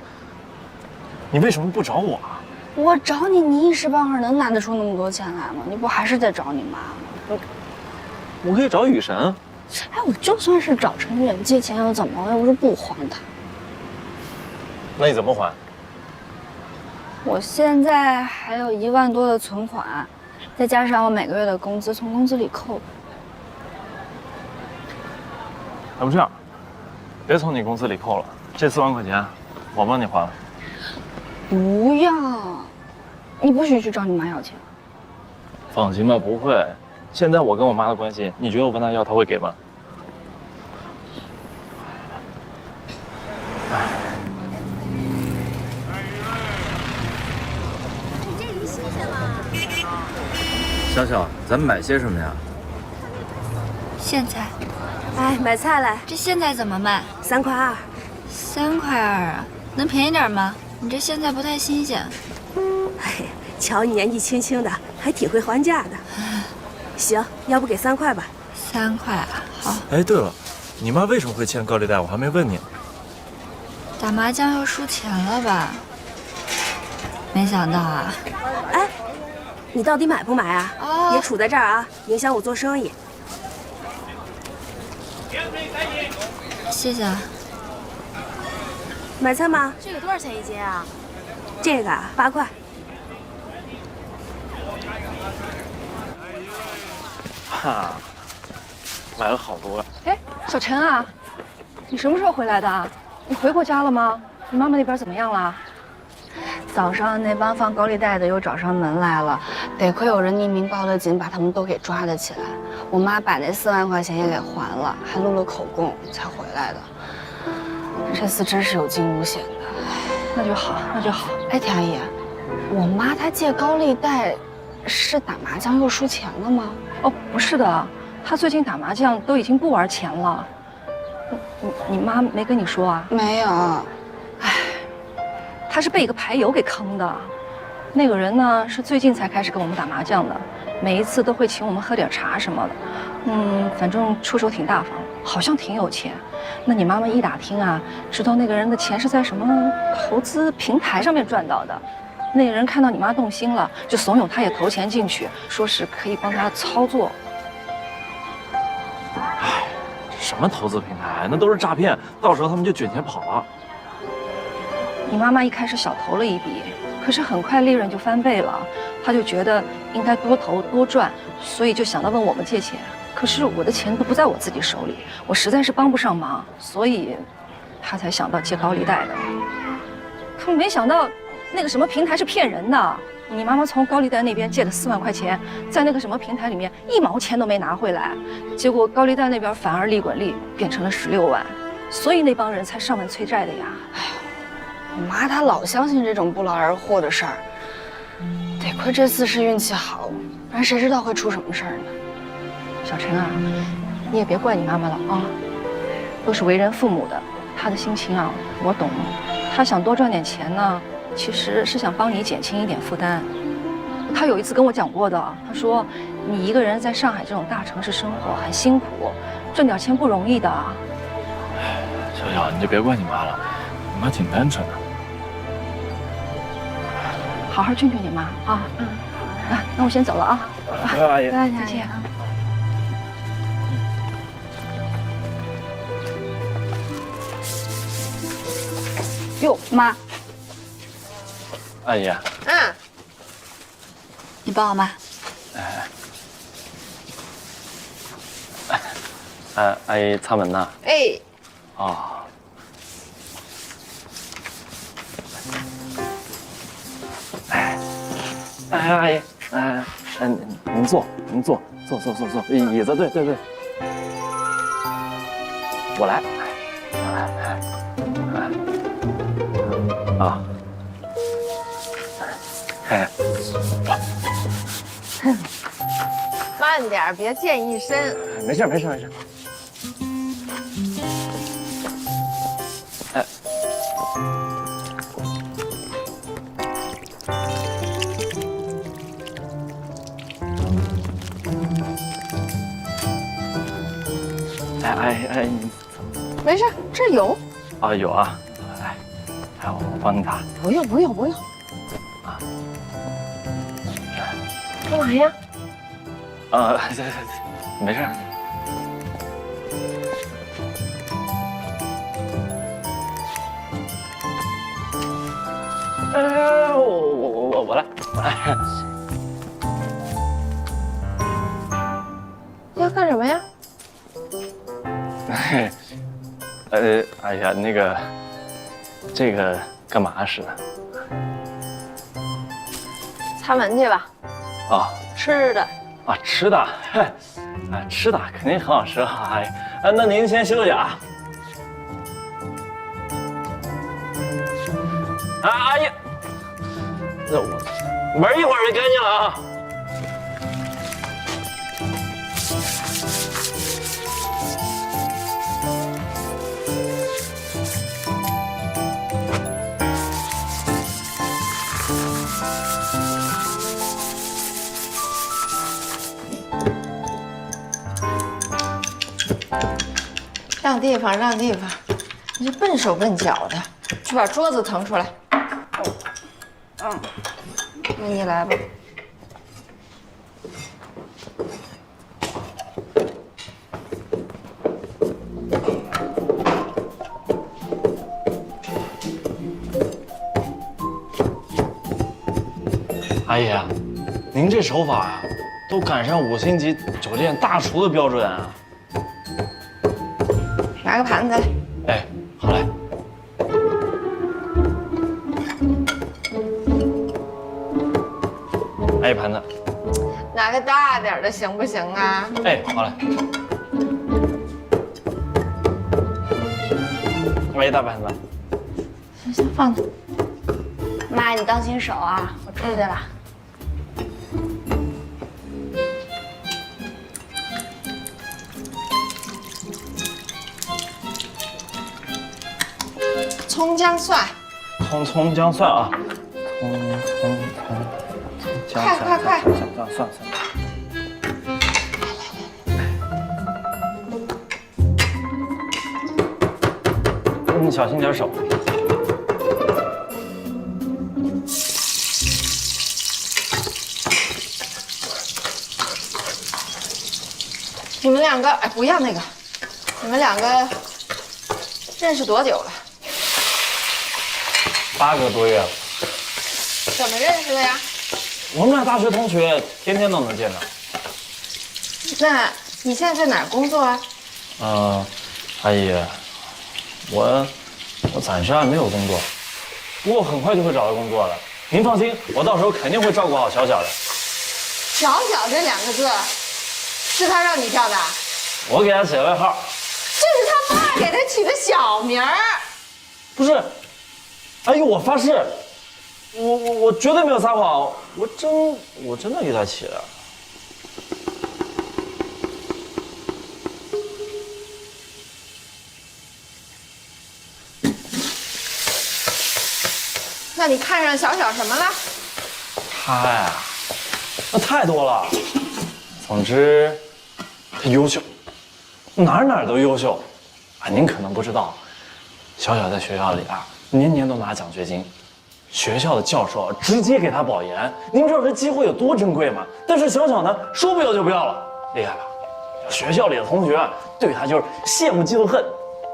你为什么不找我啊？我找你，你一时半会儿能拿得出那么多钱来吗？你不还是得找你妈吗？我可以找雨神。哎，我就算是找陈志远借钱又怎么了？又不是不还他。那你怎么还？我现在还有1万多的存款，再加上我每个月的工资从工资里扣。要不这样，别从你工资里扣了，这4万块钱我帮你还了。不要，你不许去找你妈要钱。放心吧，不会。现在我跟我妈的关系，你觉得我问她要，她会给吗？小小，咱们买些什么呀？现在，哎，买菜来。这现在怎么卖？3块2。3块2啊？能便宜点吗？你这现在不太新鲜。哎，瞧你年纪轻轻的，还挺会还价的。行，要不给3块吧。3块啊，好。哎，对了，你妈为什么会欠高利贷？我还没问你呢。打麻将又输钱了吧？没想到啊。哎，你到底买不买啊？别杵在这儿啊，影响我做生意。谢谢啊。买菜吗？这个多少钱一斤啊？这个8块。哈，买了好多。哎，小陈啊，你什么时候回来的？你回过家了吗？你妈妈那边怎么样了？早上那帮放高利贷的又找上门来了，得亏有人匿名报了警，把他们都给抓了起来。我妈把那4万块钱也给还了，还录了口供才回来的。这次真是有惊无险的。那就好，那就好。哎，田阿姨，我妈她借高利贷，是打麻将又输钱了吗？哦，不是的，她最近打麻将都已经不玩钱了。你妈没跟你说啊？没有。哎，她是被一个牌友给坑的。那个人呢是最近才开始跟我们打麻将的，每一次都会请我们喝点茶什么的。反正出手挺大方，好像挺有钱。那你妈妈一打听啊，知道那个人的钱是在什么投资平台上面赚到的。那个人看到你妈动心了，就怂恿她也投钱进去，说是可以帮她操作。哎，什么投资平台，那都是诈骗，到时候他们就卷钱跑了。你妈妈一开始小投了一笔，可是很快利润就翻倍了，她就觉得应该多投多赚，所以就想到问我们借钱。可是我的钱都不在我自己手里，我实在是帮不上忙，所以她才想到借高利贷的。可没想到那个什么平台是骗人的，你妈妈从高利贷那边借了4万块钱，在那个什么平台里面1毛钱都没拿回来，结果高利贷那边反而利滚利变成了16万，所以那帮人才上门催债的呀。我妈她老相信这种不劳而获的事儿，得亏这次是运气好，不然谁知道会出什么事儿呢？小陈啊，你也别怪你妈妈了啊，都是为人父母的，她的心情啊我懂，他想多赚点钱呢，其实是想帮你减轻一点负担。他有一次跟我讲过的，他说你一个人在上海这种大城市生活很辛苦，挣点钱不容易的。小小，你就别怪你妈了，你妈挺单纯的。好好劝劝你妈啊。啊，那我先走了啊。阿姨，再见啊。哟，妈。阿姨。嗯。你帮我妈。阿姨擦门呢。哎。哦。阿姨，您坐，坐，椅子，对，我来，啊，慢点，别溅一身。没事。哎，没事，这儿有。啊，有啊，我帮你打。不用。啊。干嘛呀？没事。我来。要干什么呀？哎呀，那个，这个干嘛使的？擦门去吧。啊，吃的。啊，吃的，吃的肯定很好吃哈。阿姨，那您先休息啊。阿姨，那我门一会儿就干净了啊。让地方，你这笨手笨脚的，去把桌子腾出来。那你来吧。阿姨，您这手法啊，都赶上5星级酒店大厨的标准啊！拿个盘子来。哎，好嘞。哎，盘子。拿个大点的行不行啊？哎，好嘞。来一大盘子。行，放那。妈，你当心手啊！我出去了。葱姜蒜，葱姜蒜啊，葱姜蒜，快，蒜。你小心点手。你们两个，哎，不要那个，你们两个认识多久了？8个多月了。怎么认识的呀？我们俩大学同学，天天都能见着。那你现在在哪儿工作啊？阿姨，我暂时还没有工作，不过很快就会找到工作的。您放心，我到时候肯定会照顾好小小的。小小这2个字，是他让你叫的？我给他起了外号。这是他爸给他起的小名儿。不是，阿姨，我发誓，我绝对没有撒谎，我真的给他起的。那你看上小小什么了？他呀，那太多了。总之，他优秀，哪儿都优秀。啊，您可能不知道，小小在学校里啊，年年都拿奖学金，学校的教授直接给他保研。您知道这机会有多珍贵吗？但是小小呢，说不要就不要了，厉害吧？学校里的同学对他就是羡慕嫉妒恨。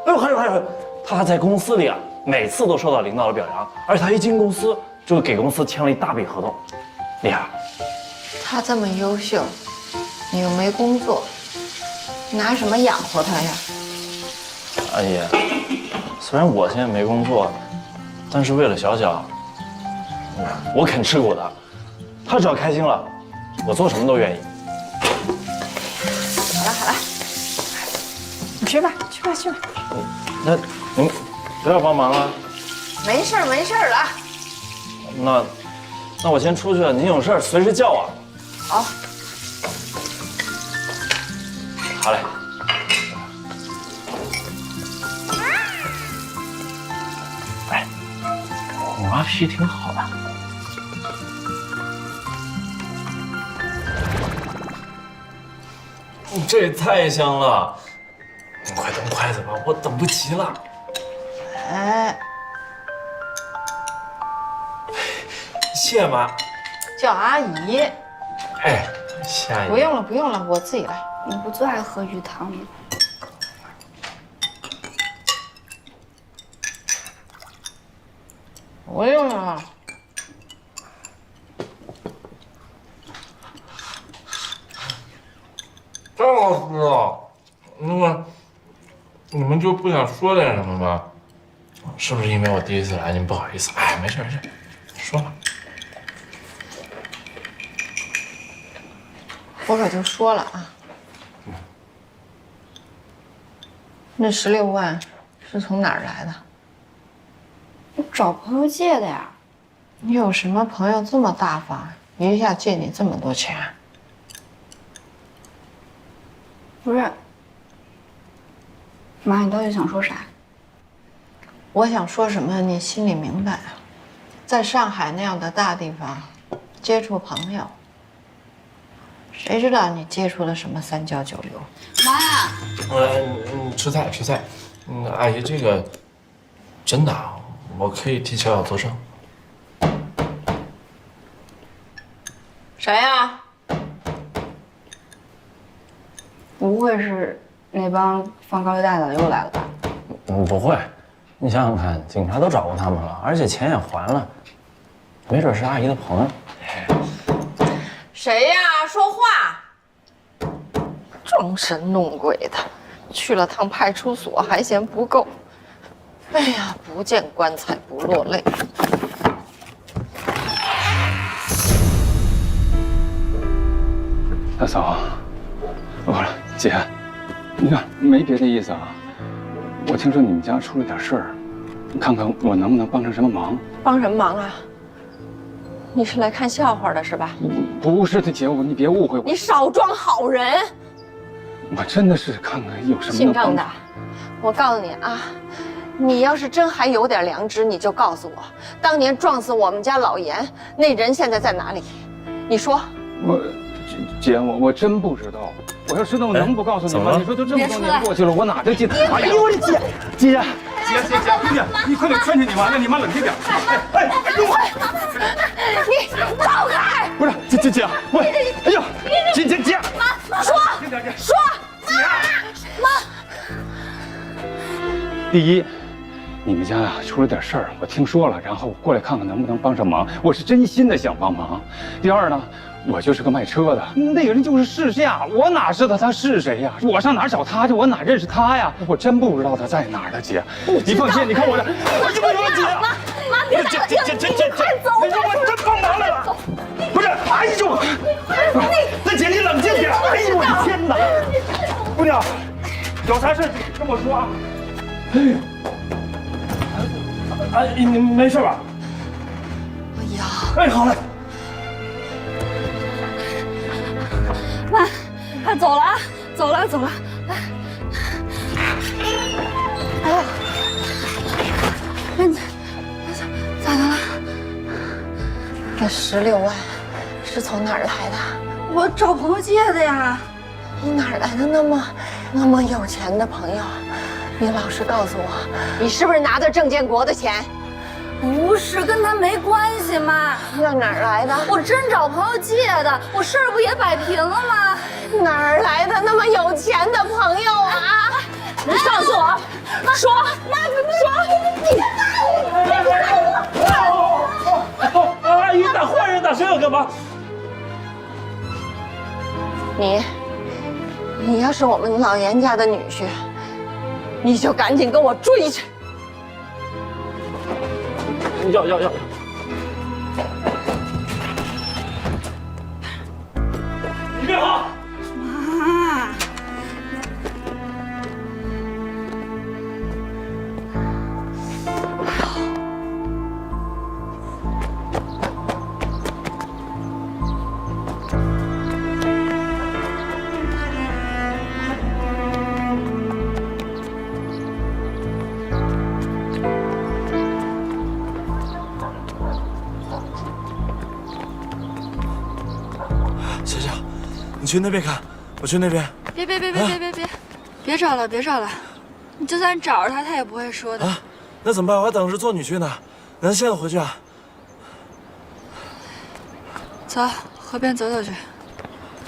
哎呦，还有，他在公司里啊，每次都受到领导的表扬，而且他一进公司就给公司签了一大笔合同，厉害。他这么优秀，你又没工作，拿什么养活他呀？阿姨，虽然我现在没工作，但是为了小小，我肯吃苦的。他只要开心了，我做什么都愿意。好了，你去吧。那您不要帮忙了。没事了。那我先出去了，您有事随时叫我。好。好嘞。哎，虎妈皮挺好的。这也太香了！你快动筷子吧，我等不及了。哎，谢谢妈。叫阿姨。哎，谢阿姨。不用了，我自己来。你不最爱喝鱼汤吗？不用了。太好吃了。那么，你们就不想说点什么吗？是不是因为我第一次来，您不好意思？哎，没事，说吧。我可就说了啊，那16万是从哪儿来的？我找朋友借的呀。你有什么朋友这么大方，一下借你这么多钱？不是，妈，你到底想说啥？我想说什么，你心里明白。在上海那样的大地方，接触朋友，谁知道你接触了什么三教九流？妈，吃菜。阿姨，这个真的啊，我可以替小小作证。谁呀？不会是那帮放高利贷的又来了吧？不会，你想想看，警察都找过他们了，而且钱也还了，没准是阿姨的朋友。谁呀？说话！装神弄鬼的，去了趟派出所还嫌不够。哎呀，不见棺材不落泪。大嫂，我了，姐，你看没别的意思啊。我听说你们家出了点事儿，看看我能不能帮上什么忙。帮什么忙啊？你是来看笑话的是吧？不是的，姐，你别误会我。你少装好人。我真的是看看有什么。姓郑的，我告诉你啊，你要是真还有点良知，你就告诉我，当年撞死我们家老严那人现在在哪里？你说。姐，我真不知道。我要知道，我能不告诉你吗？你说都这么多年过去了，我哪就记得？哎呦我的姐，姐，你快点劝劝你妈，让你妈冷静点。哎，你走开！不是，姐，我，哎呀，姐，妈，说，妈。第一，你们家啊出了点事儿，我听说了，然后我过来看看能不能帮上忙，我是真心的想帮忙。第二呢。我就是个卖车的，那个人就是世下，我哪知道他是谁呀？我上哪儿找他去？我哪认识他呀？我真不知道他在哪儿呢，姐。你放心，你看我这，我就不说姐。妈，别打了，姐，快走！你说我真帮忙来了，不是？哎呦，那姐你冷静点！哎呦我的天哪！姑娘，有啥事跟我说啊。哎，你没事吧？哎呀，哎，好嘞。妈，他走了啊，走了。哎呀，咋的了？那16万是从哪儿来的？我找朋友借的呀。你哪儿来的那么有钱的朋友？你老实告诉我，你是不是拿的郑建国的钱？不是，跟他没关系嘛。那哪儿来的？我真找朋友借的，我事儿不也摆平了吗？哪儿来的那么有钱的朋友啊？你告诉我，说，阿姨打坏人打谁要干嘛？你要是我们老严家的女婿，你就赶紧跟我追去。要！你别跑！妈。小小，你去那边看，我去那边。别找了，你就算找着他，他也不会说的。啊，那怎么办？我还等着做女婿呢。咱现在回去啊？走，河边走走去。